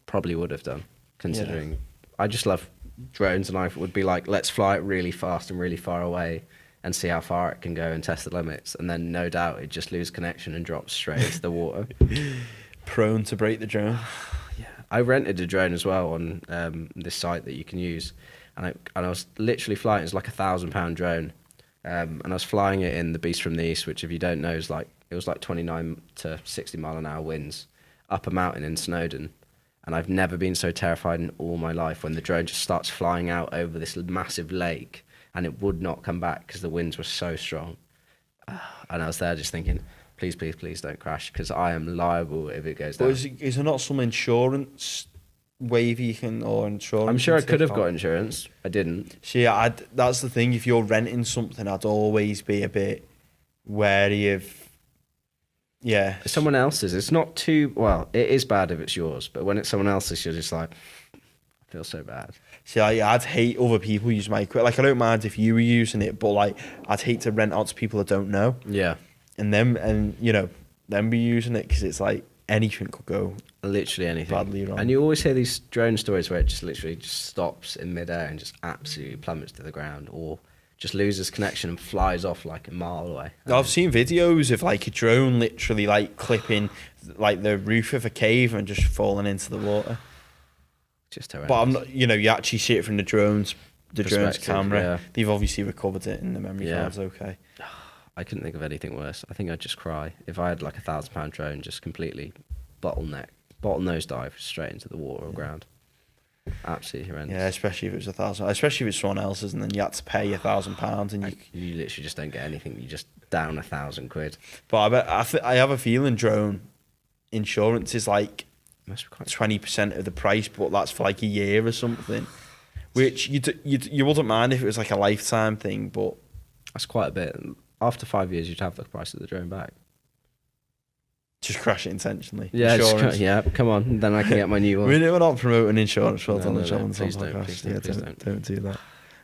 probably would have done, considering I just love drones, and I would be like, let's fly it really fast and really far away and see how far it can go and test the limits, and then no doubt it just lose connection and drops straight into the water. Prone to break the drone. Yeah, I rented a drone as well on this site that you can use, and I was literally flying. It was like £1,000 drone, and I was flying it in the Beast from the East, which if you don't know is like it was like 29 to 60 mile an hour winds up a mountain in Snowdon, and I've never been so terrified in all my life when the drone just starts flying out over this massive lake, and it would not come back because the winds were so strong, and I was there just thinking, please, please, please don't crash because I am liable if it goes down. But is there not some insurance wave you can, or insurance? I'm sure I you can could have take got out? insurance. I didn't. See, that's the thing. If you're renting something, I'd always be a bit wary of. Yeah. Someone else's. It's not too well. It is bad if it's yours, but when it's someone else's, you're just like, I feel so bad. See, I'd hate other people use my equipment. Like, I don't mind if you were using it, but like, I'd hate to rent out to people I don't know, Yeah, and them be using it because it's like anything could go literally anything. badly wrong. And you always hear these drone stories where it just literally just stops in midair and just absolutely plummets to the ground, or just loses connection and flies off like a mile away. I've seen videos of like a drone literally like clipping like the roof of a cave and just falling into the water. Just horrendous. But I'm not, you actually see it from the drone's Perspective, camera. yeah. They've obviously recovered it and the memory Yeah. card's okay. I couldn't think of anything worse. I think I'd just cry if I had like £1,000 drone just completely bottle nose dive straight into the water or ground. Absolutely horrendous. Yeah, especially if it was 1,000, especially if it's someone else's, and then you had to pay £1,000 and you. You literally just don't get anything. You just down £1,000. But I have a feeling drone insurance is like Must be quite 20% of the price, but that's for like a year or something. Which you wouldn't mind if it was like a lifetime thing, but That's quite a bit. After 5 years, you'd have the price of the drone back. just crash it intentionally. Yeah, Insurance. yeah. Come on, then I can get my new one. We're not promoting insurance for No, on the no, John no, and Tom please don't, podcast. please don't, please Don't do that.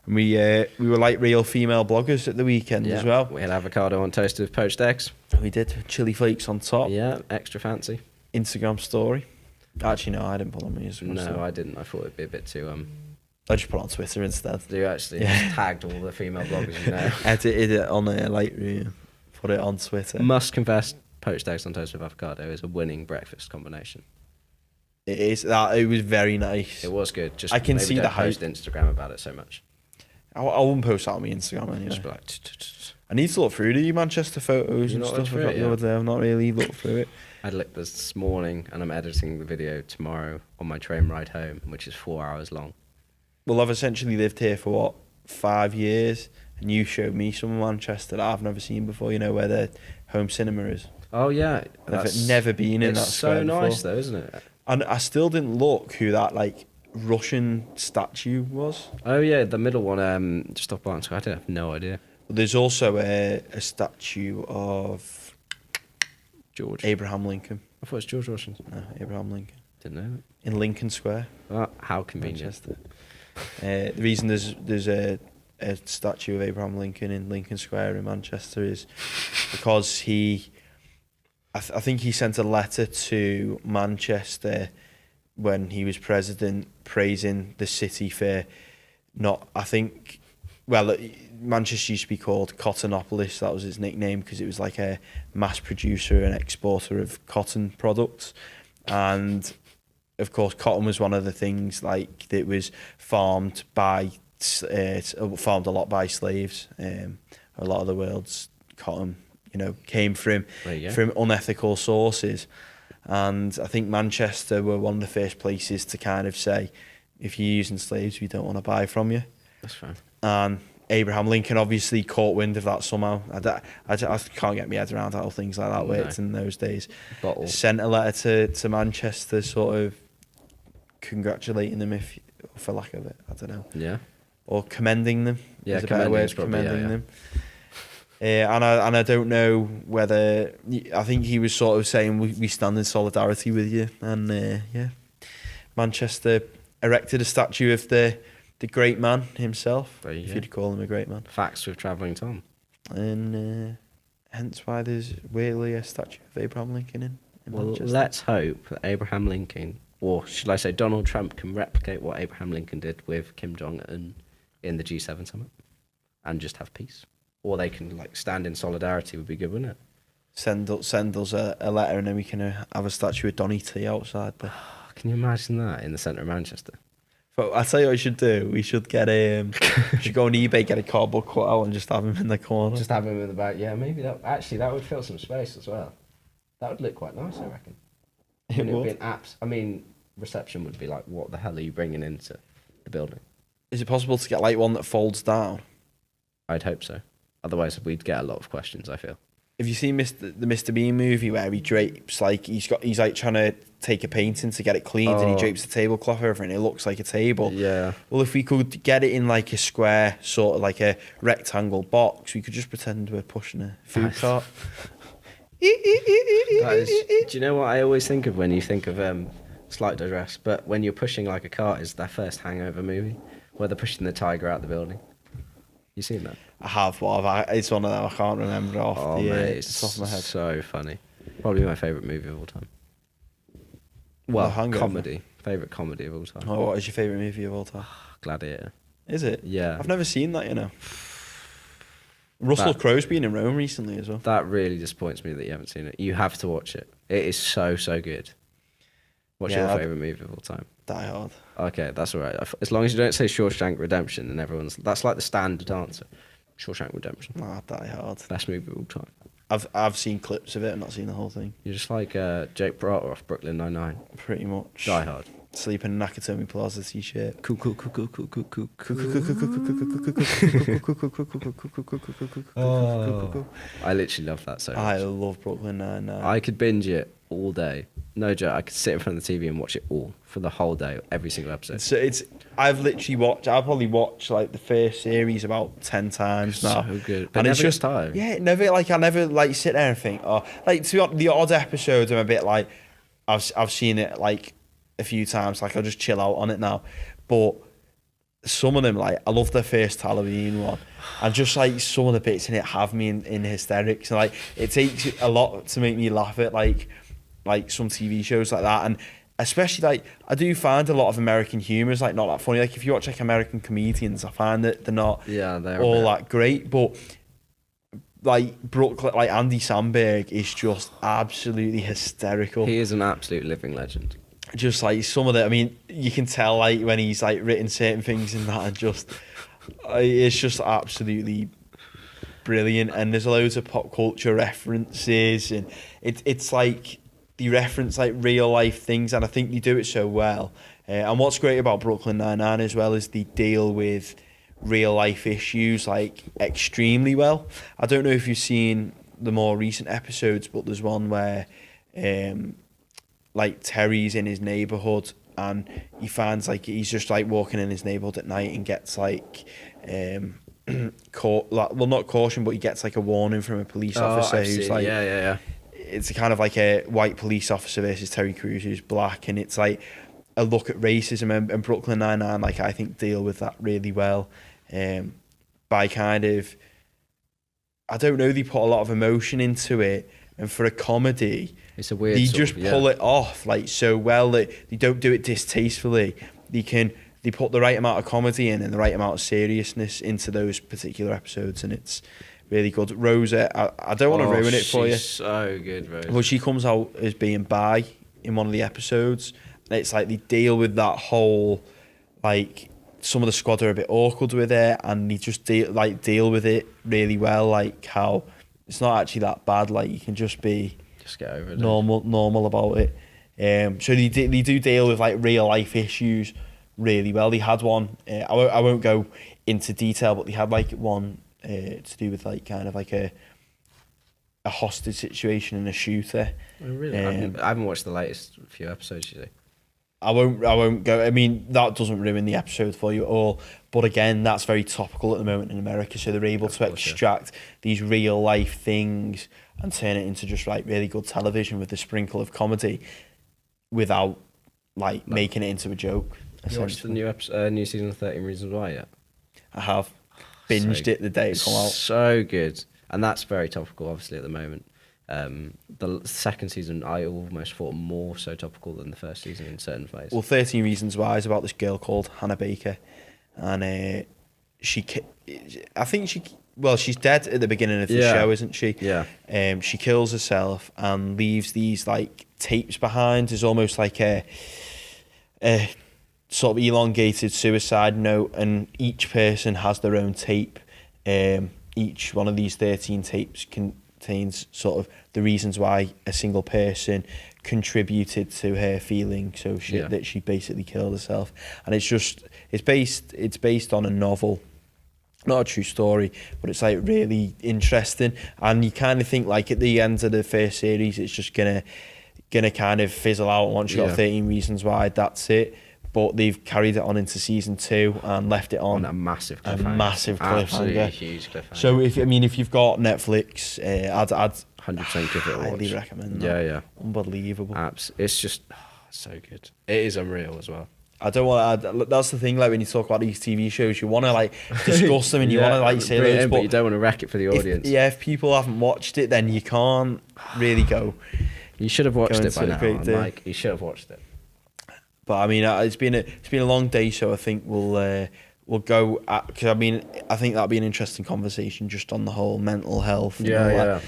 And we were like real female bloggers at the weekend Yeah, as well. we had avocado on toast with poached eggs. We did chili flakes on top. Yeah, extra fancy. Instagram story. Actually, no, I didn't put on my Instagram story. No, I didn't. I thought it'd be a bit too I just put it on Twitter instead. You actually Yeah. just tagged all the female bloggers you know. Edited it on a Lightroom. Put it on Twitter. Must confess, poached eggs on toast with avocado is a winning breakfast combination. It is that. It was very nice. It was good. Just I can maybe see the don't hype. post Instagram about it so much. I won't post that on my Instagram anyway. Just be like, "Tsk-tsk-tsk." I need to look through the Manchester photos You and not stuff looked through I got it the yet? other day. I've not really looked through it. I looked this morning and I'm editing the video tomorrow on my train ride home, which is 4 hours long. Well, I've essentially lived here for what, 5 years, and you showed me some of Manchester that I've never seen before. You know where the home cinema is. Oh yeah, I've never been in it's that so square nice before. though, isn't it? And I still didn't look who that like Russian statue was. Oh yeah, the middle one, just off Barnes. I have no idea. There's also a statue of George. Abraham Lincoln. I thought it was George Washington. No, Abraham Lincoln Didn't know in Lincoln Square, it. How convenient. Manchester. The reason there's a statue of Abraham Lincoln in Lincoln Square in Manchester is because I think he sent a letter to Manchester when he was president praising the city for Manchester used to be called Cottonopolis. That was his nickname because it was like a mass producer and exporter of cotton products. And of course, cotton was one of the things like that was farmed farmed a lot by slaves. A lot of the world's cotton, came from There you go. from unethical sources. And I think Manchester were one of the first places to kind of say, if you're using slaves, we don't want to buy from you. That's fine. And Abraham Lincoln obviously caught wind of that somehow. I can't get my head around how things like that worked in those days. Bottle. Sent a letter to Manchester sort of congratulating them, for lack of it, I don't know. Yeah. Or commending them. Yeah, is a better commending word, is probably, commending yeah. them. And I don't know whether, I think he was sort of saying we stand in solidarity with you. And Manchester erected a statue of the great man himself, There you if go. you'd call him a great man. Facts with travelling Tom. And hence why there's weirdly a statue of Abraham Lincoln in Well, Manchester. let's hope that Abraham Lincoln, or should I say Donald Trump, can replicate what Abraham Lincoln did with Kim Jong-un in the G7 summit and just have peace. Or they can stand in solidarity would be good, wouldn't it? Send us a letter and then we can have a statue of Donny T outside there. Can you imagine that in the centre of Manchester? But I tell you what we should do. We should get we should go on eBay, get a cardboard cutout, and just have him in the corner. Just have him in the back. Yeah, maybe that. Actually, that would fill some space as well. That would look quite nice, I reckon. It would. Be an apps. I mean, reception would be like, what the hell are you bringing into the building? Is it possible to get like one that folds down? I'd hope so. Otherwise, we'd get a lot of questions, I feel. Have you seen the Mr. Bean movie where he drapes like he's like trying to take a painting to get it cleaned and he drapes the tablecloth over and it looks like a table? Yeah. Well, if we could get it in like a square, sort of like a rectangle box, we could just pretend we're pushing a food cart. Do you know what I always think of when you think of slight digress? But when you're pushing like a cart, is that first Hangover movie where they're pushing the tiger out the building? You seen that? I have, but it's one of them I can't remember off the top of my head. So funny. Probably my favourite movie of all time. Well, comedy. Favourite comedy of all time. Oh, what is your favourite movie of all time? Gladiator. Is it? Yeah. I've never seen that, you know. Russell Crowe's been in Rome recently as well. That really disappoints me that you haven't seen it. You have to watch it. It is so good. What's your favourite movie of all time? Die Hard. Okay, that's all right. As long as you don't say Shawshank Redemption, and that's like the standard answer. Shawshank Redemption. Nah, Die Hard. Best movie of all time. I've seen clips of it. I've not seen the whole thing. You're just like Jake Peralta off Brooklyn Nine-Nine. Pretty much. Die Hard. Sleep in a Nakatomi Plaza t-shirt. Cool. I literally love that so much. I love Brooklyn Nine-Nine. I could binge it all day. No joke. I could sit in front of the TV and watch it all for the whole day, every single episode. So I've probably watched like the first series about 10 times now. So good. But never gets tired. Yeah, I never like sit there and think, like to the odd episodes I'm a bit like, I've seen it like a few times, like I'll just chill out on it now. But some of them, like I love the first Halloween one, and just like some of the bits in it have me in hysterics, and like it takes a lot to make me laugh at like some TV shows like that, and especially like I do find a lot of American humour is like not that funny. Like if you watch like American comedians, I find that they're not all that great, but like Brooklyn, like Andy Samberg is just absolutely hysterical. He is an absolute living legend. Just like some of the, I mean, you can tell like when he's like written certain things in that, and just it's just absolutely brilliant. And there's loads of pop culture references, and it's like they reference like real life things, and I think they do it so well. And what's great about Brooklyn Nine-Nine as well is they deal with real life issues like extremely well. I don't know if you've seen the more recent episodes, but there's one where like Terry's in his neighborhood and he finds like he's just like walking in his neighborhood at night and gets like not caution, but he gets like a warning from a police officer who's like it's kind of like a white police officer versus Terry Crews who's black, and it's like a look at racism, and Brooklyn Nine-Nine like I think deal with that really well by kind of, I don't know, they put a lot of emotion into it, and for a comedy it's a weird they just pull it off like so well that they don't do it distastefully. They put the right amount of comedy in and the right amount of seriousness into those particular episodes, and it's really good. Rosa, I don't want to ruin it for you. She's so good, Rosa. Well, she comes out as being bi in one of the episodes. It's like they deal with that whole, like some of the squad are a bit awkward with it, and they just deal with it really well. Like how it's not actually that bad. Like you can just be get over it. Normal about it. So they do deal with like real life issues really well. They had one. I won't go into detail, but they had like one to do with like kind of like a hostage situation and a shooter. Oh, really? I haven't watched the latest few episodes. You see. I won't go. I mean, that doesn't ruin the episode for you at all. But again, that's very topical at the moment in America. So they're able to extract these real life things and turn it into just like really good television with a sprinkle of comedy, without like making it into a joke. You watched the new season of 13 Reasons Why yet? I have binged it the day it come out. So good, and that's very topical, obviously at the moment. The second season, I almost thought more so topical than the first season in certain ways. Well, 13 Reasons Why is about this girl called Hannah Baker, and she's dead at the beginning of the show, isn't she? Yeah. She kills herself and leaves these like tapes behind. There's almost like sort of elongated suicide note, and each person has their own tape. Each one of these 13 tapes contains sort of the reasons why a single person contributed to her feeling so shit that she basically killed herself. And it's based on a novel, not a true story, but it's like really interesting. And you kind of think like at the end of the first series, it's just gonna kind of fizzle out once you got 13 reasons why. That's it. But they've carried it on into season 2 and left it on a massive cliffhanger. Absolutely huge cliffhanger. So if you've got Netflix, I'd 100% give it a watch. highly recommend that. Yeah. Unbelievable. It's just so good. It is unreal as well. I don't want to. That's the thing. Like when you talk about these TV shows, you want to like discuss them and you want to like say those, but you don't want to wreck it for the audience. If people haven't watched it, then you can't really go. You should have watched it by now. Like you should have watched it. But I mean, it's been a long day, so I think we'll go because I think that'd be an interesting conversation just on the whole mental health. Yeah.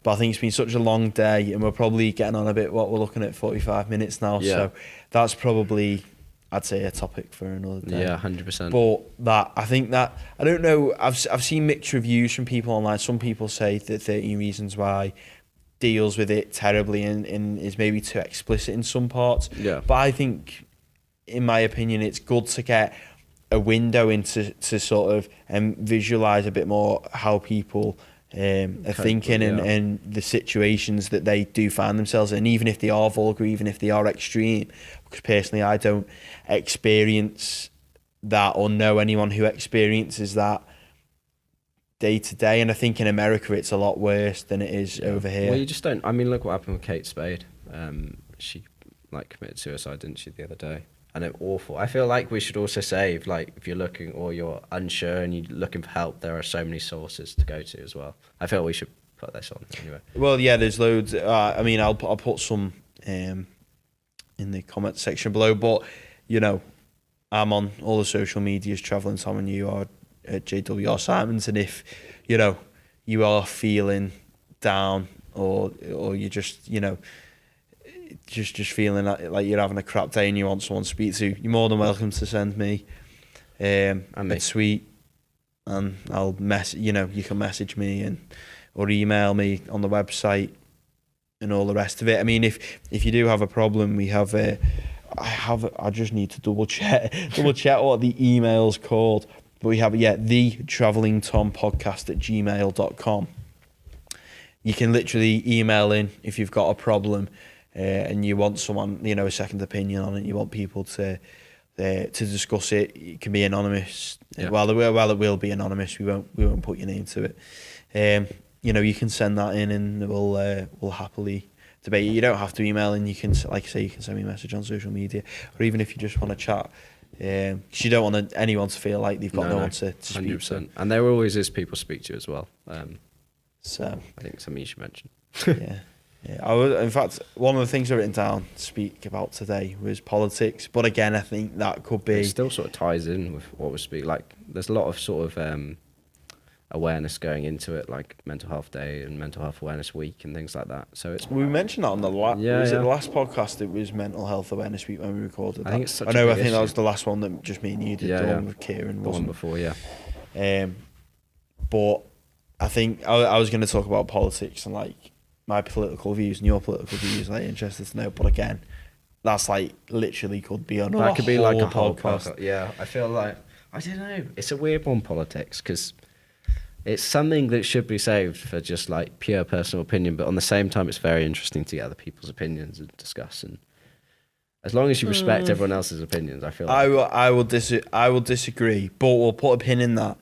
But I think it's been such a long day, and we're probably getting on a bit. What we're looking at 45 minutes now, so that's probably, I'd say, a topic for another day. Yeah, 100%. But I don't know. I've seen mixed reviews from people online. Some people say that 13 Reasons Why deals with it terribly and is maybe too explicit in some parts. Yeah. But I think, in my opinion, it's good to get a window into sort of visualize a bit more how people are thinking and the situations that they do find themselves in, even if they are vulgar, even if they are extreme. Because personally, I don't experience that or know anyone who experiences that day to day, and I think in America it's a lot worse than it is over here. Well, you just don't. I mean, look what happened with Kate Spade. She committed suicide, didn't she, the other day? And it's awful. I feel like we should also say, like, if you're looking or you're unsure and you're looking for help, there are so many sources to go to as well. I feel we should put this on anyway. Well, yeah, there's loads. I mean, I'll put some in the comment section below. But I'm on all the social medias, Travelling Tom, and you are at JWR Simons. And if you are feeling down or you're just just feeling like you're having a crap day and you want someone to speak to, you're more than welcome to send me a tweet, and I'll you can message me or email me on the website and all the rest of it. I mean, if you do have a problem, we have I just need to double check what the email's called, but we have the Travelling Tom Podcast at gmail.com. You can literally email in if you've got a problem. And you want someone, a second opinion on it. You want people to discuss it. It can be anonymous. Yeah. While it will be anonymous, we won't put your name to it. You can send that in, and we'll happily debate it. You don't have to email in. You can, like I say, you can send me a message on social media, or even if you just want to chat. Because you don't want anyone to feel like they've got no one to speak 100%. to. And there always is people speak to you as well. So I think something you should mention. Yeah. Yeah, in fact, one of the things I've written down to speak about today was politics. But again, I think that could be... It still sort of ties in with what we speak. Like, there's a lot of sort of awareness going into it, like Mental Health Day and Mental Health Awareness Week and things like that. So it's... We mentioned that on the last... it the last podcast? It was Mental Health Awareness Week when we recorded that. I think it's such I know, a I big think that issue. was the last one that just me and you did, the one with Kieran, the wasn't one before, yeah. But I think I was going to talk about politics and, like, my political views and your political views, like, interested to know. But again, that's like literally could be another That could be like a whole podcast. Yeah, I feel like, I don't know, it's a weird one, politics, because it's something that should be saved for just like pure personal opinion, but on the same time it's very interesting to get other people's opinions and discuss. And as long as you respect everyone else's opinions, I feel like... I will disagree, but we'll put a pin in that.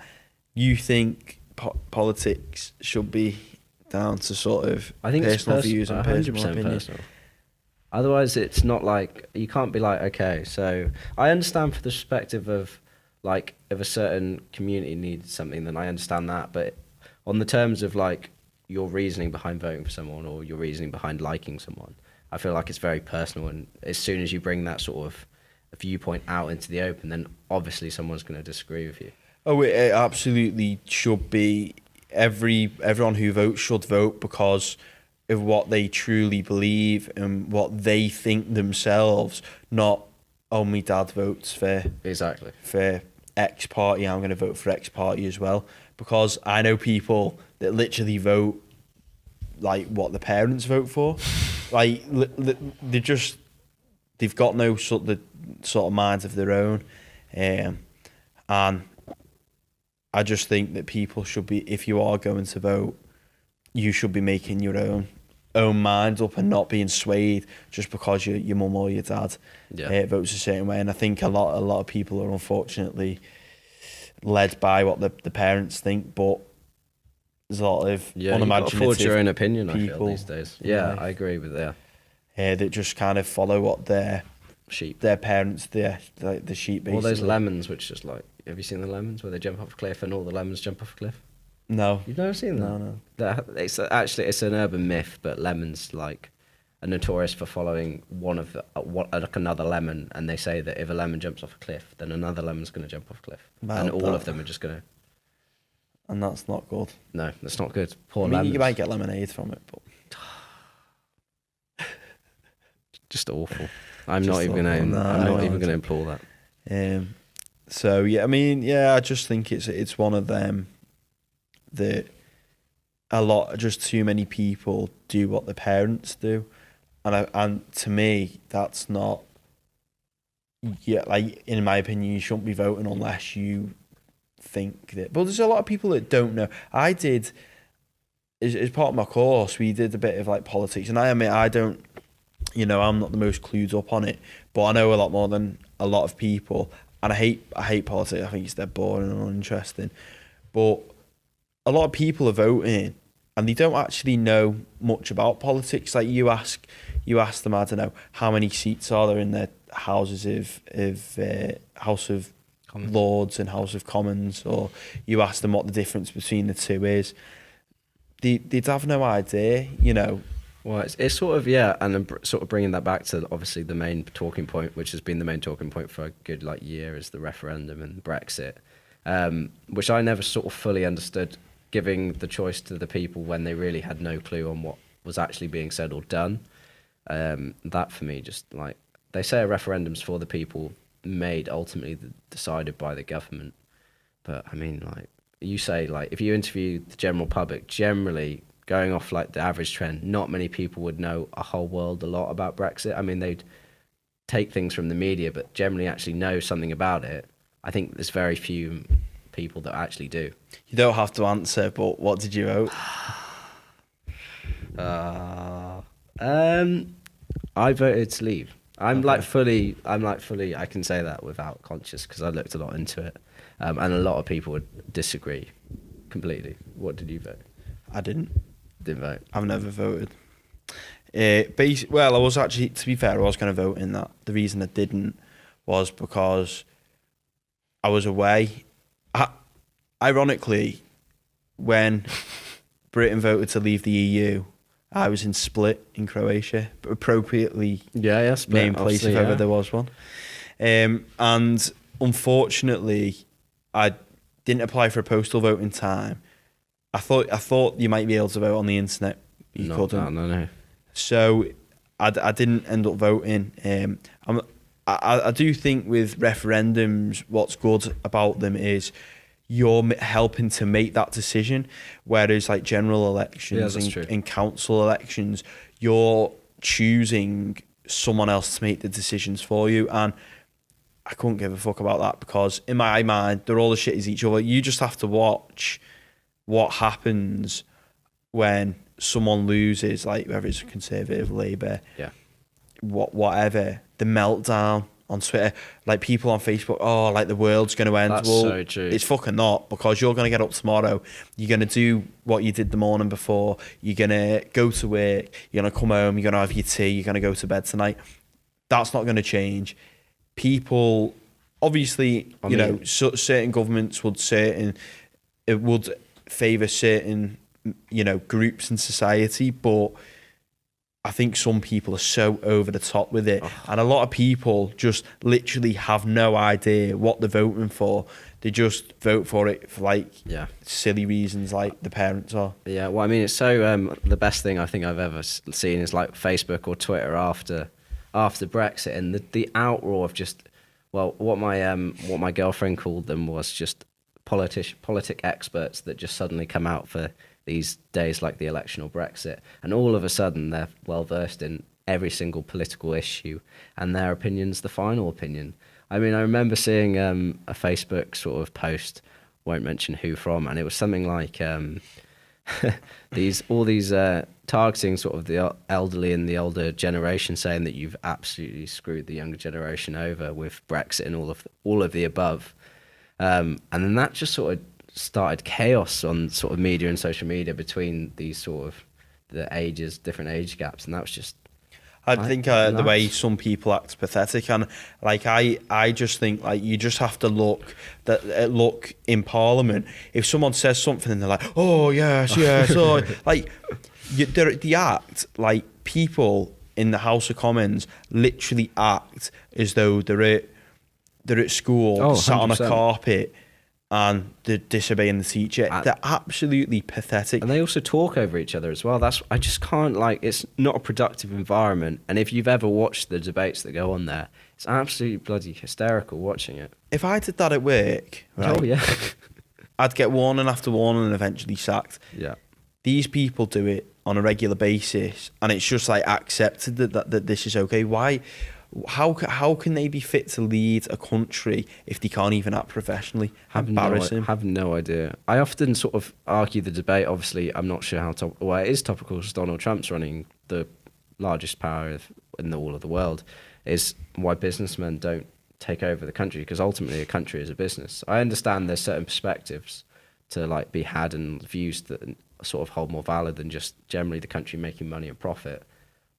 You think politics should be down to sort of personal views and personal opinions? Personal. Otherwise, it's not like, you can't be like, okay, so I understand for the perspective of, like, if a certain community needs something, then I understand that. But on the terms of, like, your reasoning behind voting for someone or your reasoning behind liking someone, I feel like it's very personal. And as soon as you bring that sort of a viewpoint out into the open, then obviously someone's going to disagree with you. Oh, it absolutely should be. Everyone who votes should vote because of what they truly believe and what they think themselves, not oh, my dad votes Exactly. for X party, I'm going to vote for X party as well. Because I know people that literally vote like what the parents vote for. Like, they've got no sort of minds of their own. And I just think that people should be, if you are going to vote, you should be making your own mind up and not being swayed just because your mum or your dad votes a certain way. And I think a lot of people are unfortunately led by what the parents think, but there's a lot of unimaginative you've got to forge your own opinion, I feel, people, these days. Yeah, I agree with that. That just kind of follow what their parents, the sheep, basically. All those lemons, which just like, have you seen the lemons where they jump off a cliff and all the lemons jump off a cliff? No. You've never seen that? No. It's an urban myth, but lemons like are notorious for following like another lemon, and they say that if a lemon jumps off a cliff, then another lemon's going to jump off a cliff, and all of them are just going to. And that's not good. No, that's not good. Poor lemons. You might get lemonade from it, but just awful. I'm not even going to implore that. So yeah, I mean, yeah, I just think it's one of them that just too many people do what the parents do, and to me that's not. Yeah, like in my opinion, you shouldn't be voting unless you think that. But there's a lot of people that don't know. I did, as part of my course, we did a bit of like politics, and I admit I don't. I'm not the most clued up on it, but I know a lot more than a lot of people. And I hate politics. I think it's dead boring and uninteresting. But a lot of people are voting, and they don't actually know much about politics. Like you ask them, I don't know, how many seats are there in their houses of House of Commons. Lords and House of Commons, or you ask them what the difference between the two is. They'd have no idea, Well, it's sort of, yeah, and sort of bringing that back to obviously the main talking point, which has been the main talking point for a good year, is the referendum and Brexit, which I never sort of fully understood, giving the choice to the people when they really had no clue on what was actually being said or done. That for me, just like, they say a referendum's for the people, made ultimately decided by the government. But I mean, like you say, like if you interview the general public, generally, going off like the average trend, not many people would know a lot about Brexit. I mean, they'd take things from the media, but generally actually know something about it. I think there's very few people that actually do. You don't have to answer, but what did you vote? I voted to leave. I'm fully, I can say that without conscious, because I looked a lot into it. And a lot of people would disagree completely. What did you vote? I didn't vote. I've never voted. Well, I was actually, to be fair, I was going to vote in that. The reason I didn't was because I was away. Ironically, when Britain voted to leave the EU, I was in Split in Croatia, but appropriately Split, named place if ever there was one. And unfortunately, I didn't apply for a postal vote in time. I thought you might be able to vote on the internet. You couldn't. No. So I didn't end up voting. I do think with referendums, what's good about them is you're helping to make that decision, whereas like general elections and council elections, you're choosing someone else to make the decisions for you. And I couldn't give a fuck about that, because in my mind, they're all as shit as each other. You just have to watch what happens when someone loses, like whether it's Conservative, Labour, whatever, the meltdown on Twitter, like people on Facebook, oh, like the world's going to end. That's so true. It's fucking not, because you're going to get up tomorrow, you're going to do what you did the morning before, you're going to go to work, you're going to come home, you're going to have your tea, you're going to go to bed tonight. That's not going to change. People, obviously, certain governments would favour certain, groups in society, but I think some people are so over the top with it. And a lot of people just literally have no idea what they're voting for. They just vote for it for silly reasons, like the parents are. Yeah, well, I mean, it's so the best thing I think I've ever seen is like Facebook or Twitter after after Brexit, and the outroar of just, well, what my girlfriend called them was just politic experts that just suddenly come out for these days like the election or Brexit, and all of a sudden they're well versed in every single political issue, and their opinion's the final opinion. I mean, I remember seeing a Facebook sort of post, won't mention who from, and it was something like these targeting sort of the elderly and the older generation, saying that you've absolutely screwed the younger generation over with Brexit and all of the above, and then that just sort of started chaos on sort of media and social media between these sort of different age gaps, and that was just. I think the way some people act is pathetic, and like I just think like you just have to look in Parliament. If someone says something and they're like, oh yes, oh, like they act like people in the House of Commons literally act as though they're at school, sat on a carpet, and they're disobeying the teacher. They're absolutely pathetic. And they also talk over each other as well. I just can't, it's not a productive environment. And if you've ever watched the debates that go on there, it's absolutely bloody hysterical watching it. If I did that at work, right, oh yeah, I'd get warning after warning and eventually sacked. Yeah. These people do it on a regular basis, and it's just like accepted that this is okay. Why? How can they be fit to lead a country if they can't even act professionally? Embarrassing. Have no idea. I often sort of argue the debate. Obviously, I'm not sure how it is topical because Donald Trump's running the largest power in all of the world. Is why businessmen don't take over the country, because ultimately a country is a business. I understand there's certain perspectives to be had and views that sort of hold more valid than just generally the country making money and profit.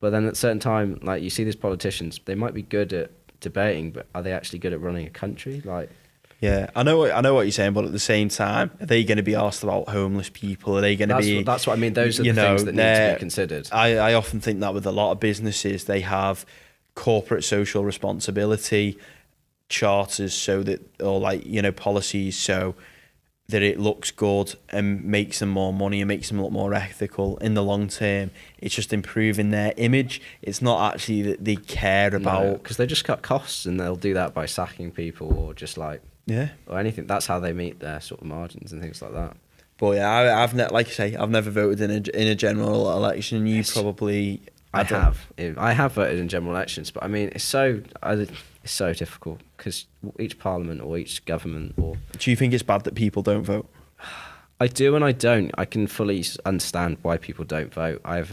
But then at a certain time, you see these politicians, they might be good at debating, but are they actually good at running a country? Yeah, I know what you're saying, but at the same time, are they going to be asked about homeless people? Are they going to be? That's what I mean. Those are the things that need to be considered. I often think that with a lot of businesses, they have corporate social responsibility charters, so that, or policies, so that it looks good and makes them more money and makes them look more ethical in the long term. It's just improving their image. It's not actually that they care about... because they just cut costs, and they'll do that by sacking people or just or anything. That's how they meet their sort of margins and things like that. But yeah, I've never voted in a general election. You probably... I have voted in general elections, but I mean, it's so difficult because each parliament or each government or... Do you think it's bad that people don't vote? I do and I don't. I can fully understand why people don't vote. I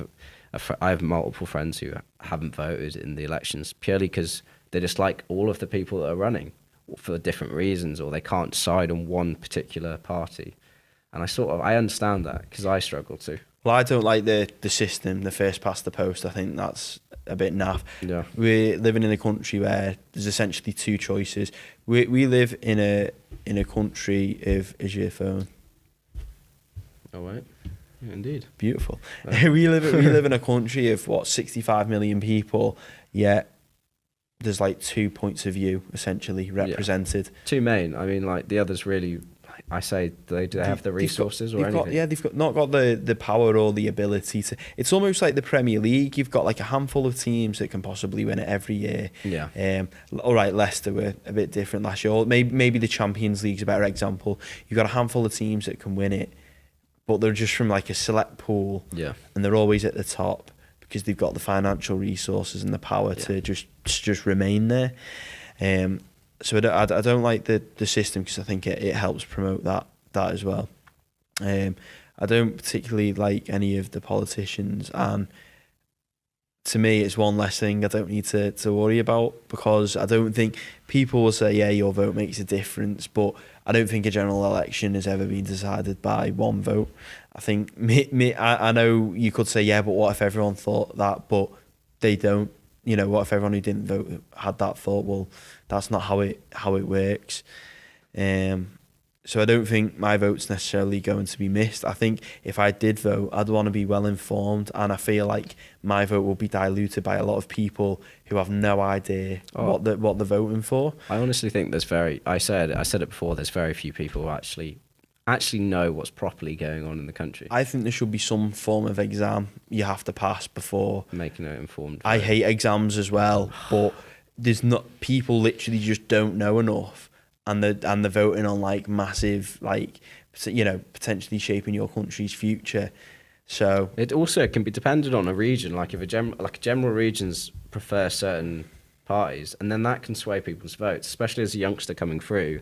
have multiple friends who haven't voted in the elections purely because they dislike all of the people that are running for different reasons, or they can't decide on one particular party. And I understand that because I struggle too. Well, I don't like the system, the first past the post. I think that's a bit naff. Yeah. We're living in a country where there's essentially two choices. We live in a country of is your phone. Oh right. Yeah, indeed. Beautiful. we live in a country of 65 million people, yet there's 2 points of view essentially represented. Yeah. Two main. I mean, the others really. I say, do they have the resources or anything? They've not got the power or the ability to. It's almost like the Premier League. You've got a handful of teams that can possibly win it every year. Yeah. All right, Leicester were a bit different last year. Maybe the Champions League's a better example. You've got a handful of teams that can win it, but they're just from a select pool. Yeah. And they're always at the top because they've got the financial resources and the power to just remain there. So I don't like the system because I think it helps promote that as well. I don't particularly like any of the politicians, and to me it's one less thing I don't need to worry about, because I don't think people will say, yeah, your vote makes a difference, but I don't think a general election has ever been decided by one vote. I think I know you could say, yeah, but what if everyone thought that, but they don't. What if everyone who didn't vote had that thought? Well, that's not how it works. So I don't think my vote's necessarily going to be missed. I think if I did vote, I'd want to be well informed, and I feel like my vote will be diluted by a lot of people who have no idea what they're voting for. I honestly think I said it before, there's very few people who actually actually know what's properly going on in the country. I think there should be some form of exam you have to pass before. Making an informed I vote. hate exams as well, but there's not people literally just don't know enough, and they're voting on like massive, like, you know, potentially shaping your country's future. So It also can be dependent on a region. Like if general regions prefer certain parties, and then that can sway people's votes, especially as a youngster coming through.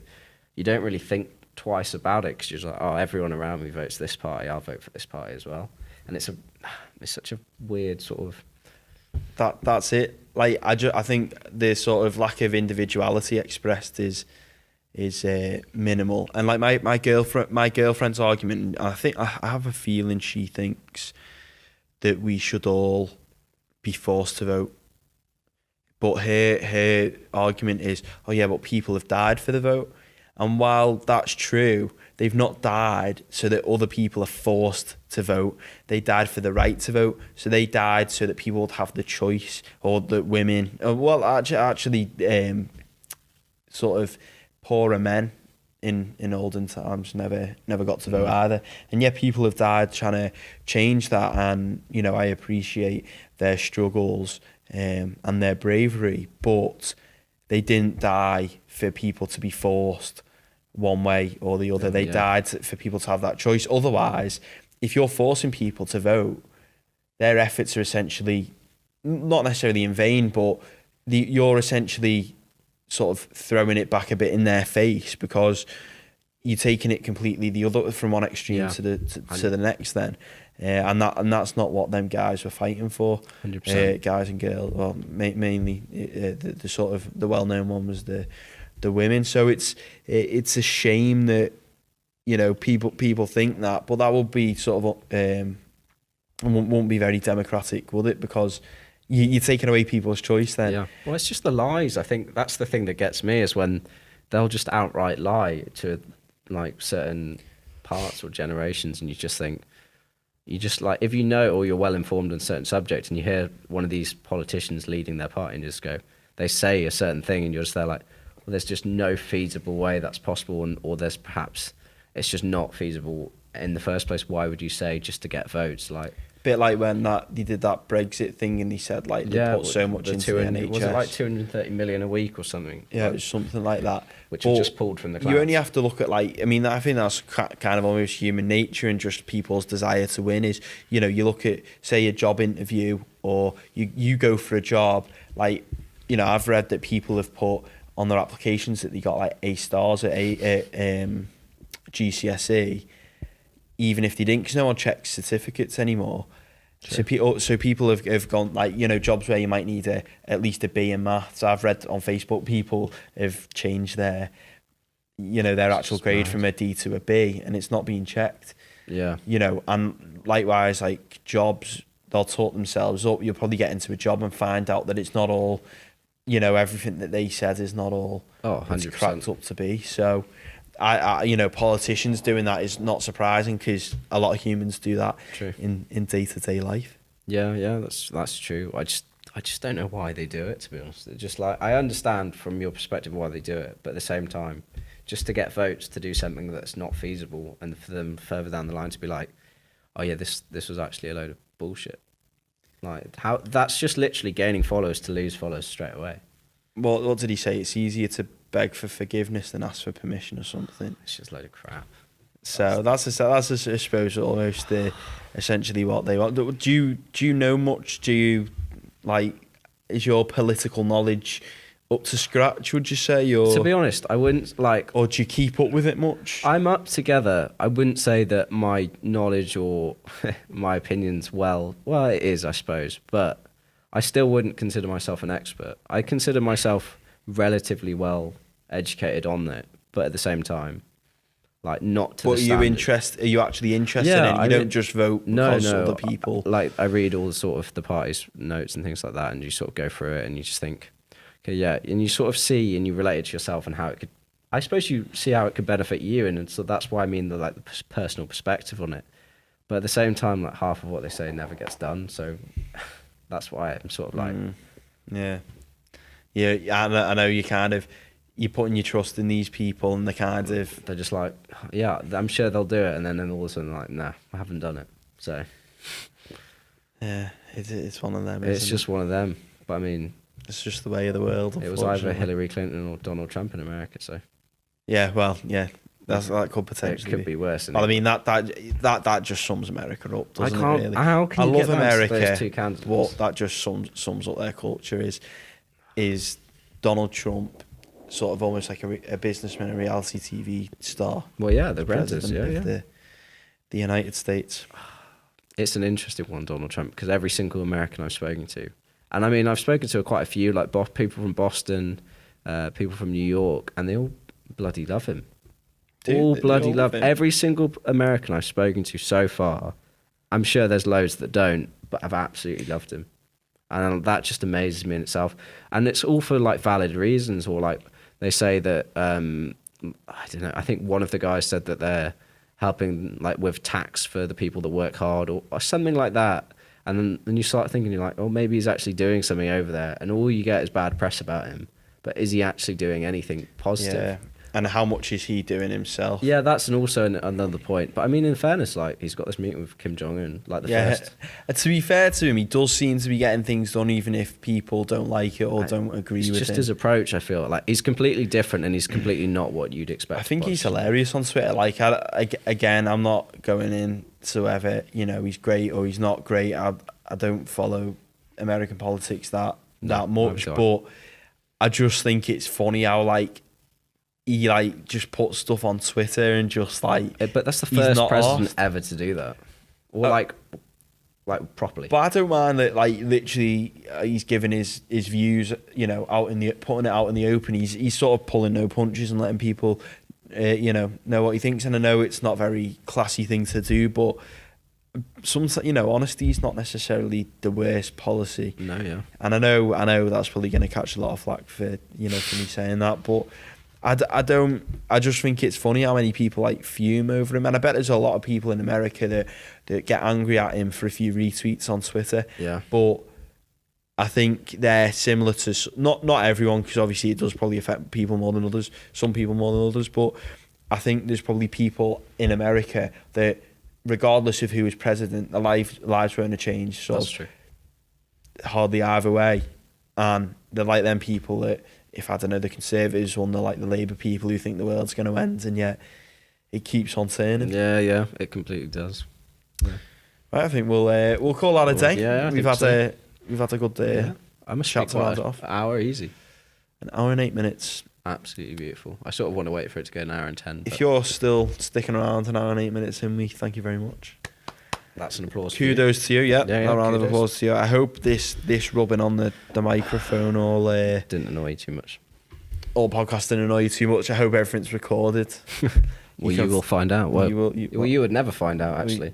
You don't really think twice about it because you're just like, oh, everyone around me votes this party, I'll vote for this party as well. And it's such a weird sort of. that's it. Like I think the sort of lack of individuality expressed is minimal. And like my girlfriend's argument, I think I have a feeling she thinks that we should all be forced to vote. But her argument is, oh yeah, but people have died for the vote. And while that's true, they've not died so that other people are forced to vote. They died for the right to vote. So they died so that people would have the choice, or that women, well, actually, sort of poorer men in olden times never got to vote either. And yet people have died trying to change that. And, you know, I appreciate their struggles and their bravery, but they didn't die for people to be forced one way or the other. They died for people to have that choice. Otherwise, if you're forcing people to vote, their efforts are essentially not necessarily in vain, but you're essentially sort of throwing it back a bit in their face, because you're taking it completely the other, from one extreme to the next then. And that's not what them guys were fighting for. 100%. Guys and girls, well, mainly the sort of the well-known one was the women. So it's a shame that, you know, people think that, but that would be sort of won't be very democratic, would it? Because you're taking away people's choice then. Yeah. Well, it's just the lies. I think that's the thing that gets me, is when they'll just outright lie to like certain parts or generations, and you just think, like, if you know or you're well informed on a certain subject and you hear one of these politicians leading their party and just go, they say a certain thing and you're just there like, well, there's just no feasible way that's possible, or there's perhaps it's just not feasible in the first place. Why would you say just to get votes? Like, bit like when they did that Brexit thing and they said like they put so much into the NHS. Was it like 230 million a week or something? Yeah, it was something like that. Which was just pulled from the clouds. You only have to look at, like, I mean, I think that's kind of almost human nature and just people's desire to win is, you know, you look at, say, a job interview, or you go for a job, like, you know, I've read that people have put on their applications that they got like A stars at GCSE, even if they didn't, because no one checks certificates anymore. Sure. So people have gone, like, you know, jobs where you might need at least a B in maths. I've read on Facebook people have changed their, you know, their actual grade from a D to a B, and it's not being checked. Yeah. You know, and likewise, like jobs, they'll talk themselves up. You'll probably get into a job and find out that it's not all, you know, everything that they said is not all 100%. it's cracked up to be. So I you know, politicians doing that is not surprising, because a lot of humans do that. True. in day-to-day life. Yeah, that's true. I just don't know why they do it, to be honest. It's just like, I understand from your perspective why they do it, but at the same time, just to get votes to do something that's not feasible, and for them further down the line to be like, oh yeah, this was actually a load of bullshit. Like, how that's just literally gaining followers to lose followers straight away. Well, what did he say? It's easier to beg for forgiveness than ask for permission or something. It's just a load of crap. So that's I suppose almost essentially what they want. Do you know much? Do you, like, is your political knowledge up to scratch, would you say? Or, to be honest, I wouldn't, like... Or do you keep up with it much? I'm up together. I wouldn't say that my knowledge or my opinion's well, it is, I suppose, but I still wouldn't consider myself an expert. I consider myself relatively well educated on it, but at the same time, like, not to the standard. Are you actually interested in it? You don't just vote because other people... Like, I read all the sort of the party's notes and things like that, and you sort of go through it and you just think, okay, yeah, and you sort of see and you relate it to yourself and how it could, I suppose you see how it could benefit you, and so that's why I mean the personal perspective on it. But at the same time, like, half of what they say never gets done, so that's why I'm sort of like... Yeah, I know you kind of... you're putting your trust in these people and the kind of... They're just like, yeah, I'm sure they'll do it, and then all of a sudden like, nah, I haven't done it. So Yeah, it's one of them. it's isn't just one of them. But I mean, it's just the way of the world. it was either unfortunately. Hillary Clinton or Donald Trump in America. So Yeah, well, yeah, that could it potentially could be worse. Well, I mean that just sums America up, doesn't it? Really? How can you I love get down to America. those two candidates? What that just sums up their culture is Donald Trump, sort of almost like a businessman, a reality TV star. Well, yeah, the Brenters, president yeah, of yeah. the United States. It's an interesting one, Donald Trump, because every single American I've spoken to, and I mean, I've spoken to quite a few, like people from Boston, people from New York, and they all bloody love him. All bloody love him. Every single American I've spoken to so far. I'm sure there's loads that don't, but I've absolutely loved him. And that just amazes me in itself. And it's all for like valid reasons, or like they say that, I don't know, I think one of the guys said that they're helping like with tax for the people that work hard or something like that. And then you start thinking, you're like, oh, maybe he's actually doing something over there. And all you get is bad press about him. But is he actually doing anything positive? Yeah. And how much is he doing himself? Yeah, that's another point. But I mean, in fairness, like he's got this meeting with Kim Jong-un, like the first. To be fair to him, he does seem to be getting things done, even if people don't like it or don't agree with It's him. just his approach. I feel like he's completely different, and he's completely not what you'd expect. I think he's hilarious on Twitter. Like, again, I'm not going in to whether he's great or he's not great. I don't follow American politics that much, but I just think it's funny how like he like just puts stuff on Twitter and just like. But that's the first president ever to do that, or like properly. But I don't mind that. Like literally, he's giving his views, out in the putting it out in the open. He's sort of pulling no punches and letting people, know what he thinks. And I know it's not a very classy thing to do, but honesty is not necessarily the worst policy. No, yeah. And I know that's probably going to catch a lot of flack for for me saying that, but. I just think it's funny how many people like fume over him, and I bet there's a lot of people in America that get angry at him for a few retweets on Twitter. Yeah. But I think they're similar to not everyone, because obviously it does probably affect people more than others, some people more than others, but I think there's probably people in America that regardless of who is president, their lives won't have changed. That's true. Hardly either way, and they're like them people that. If I don't know, the Conservatives won, they're like the Labour people who think the world's going to end, and yet it keeps on turning. Yeah, it completely does. Yeah. Right, I think we'll call that a day. Yeah, we've had a good day. Yeah. I must chat chat to off. An hour easy. An hour and 8 minutes. Absolutely beautiful. I sort of want to wait for it to go an hour and 10. If you're still sticking around an hour and 8 minutes in, we thank you very much. That's an applause. Kudos to you. Yeah, a round of kudos. applause to you. I hope this rubbing on the microphone didn't annoy you too much. All podcast didn't annoy you too much. I hope everything's recorded. You will find out. Well, you would never find out, actually.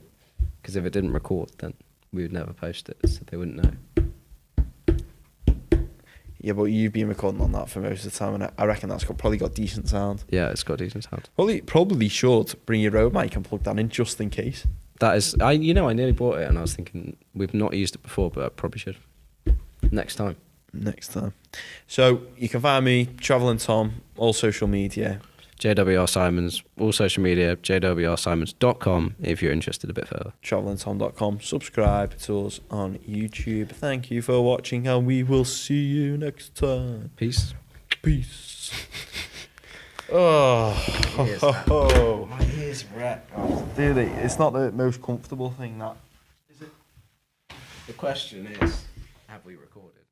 Because if it didn't record, then we would never post it, so they wouldn't know. Yeah, but you've been recording on that for most of the time, and I reckon that's probably got decent sound. Yeah, it's got decent sound. Well, you probably should bring your Rode mic and plug that in just in case. That is, I nearly bought it, and I was thinking we've not used it before, but I probably should. Next time. So you can find me, Travelling Tom, all social media. JWR Simons, all social media, jwrsimons.com if you're interested a bit further. TravellingTom.com. Subscribe to us on YouTube. Thank you for watching, and we will see you next time. Peace. Oh, my ears wet. Dude, it's not the most comfortable thing, that. Is it? The question is, have we recorded?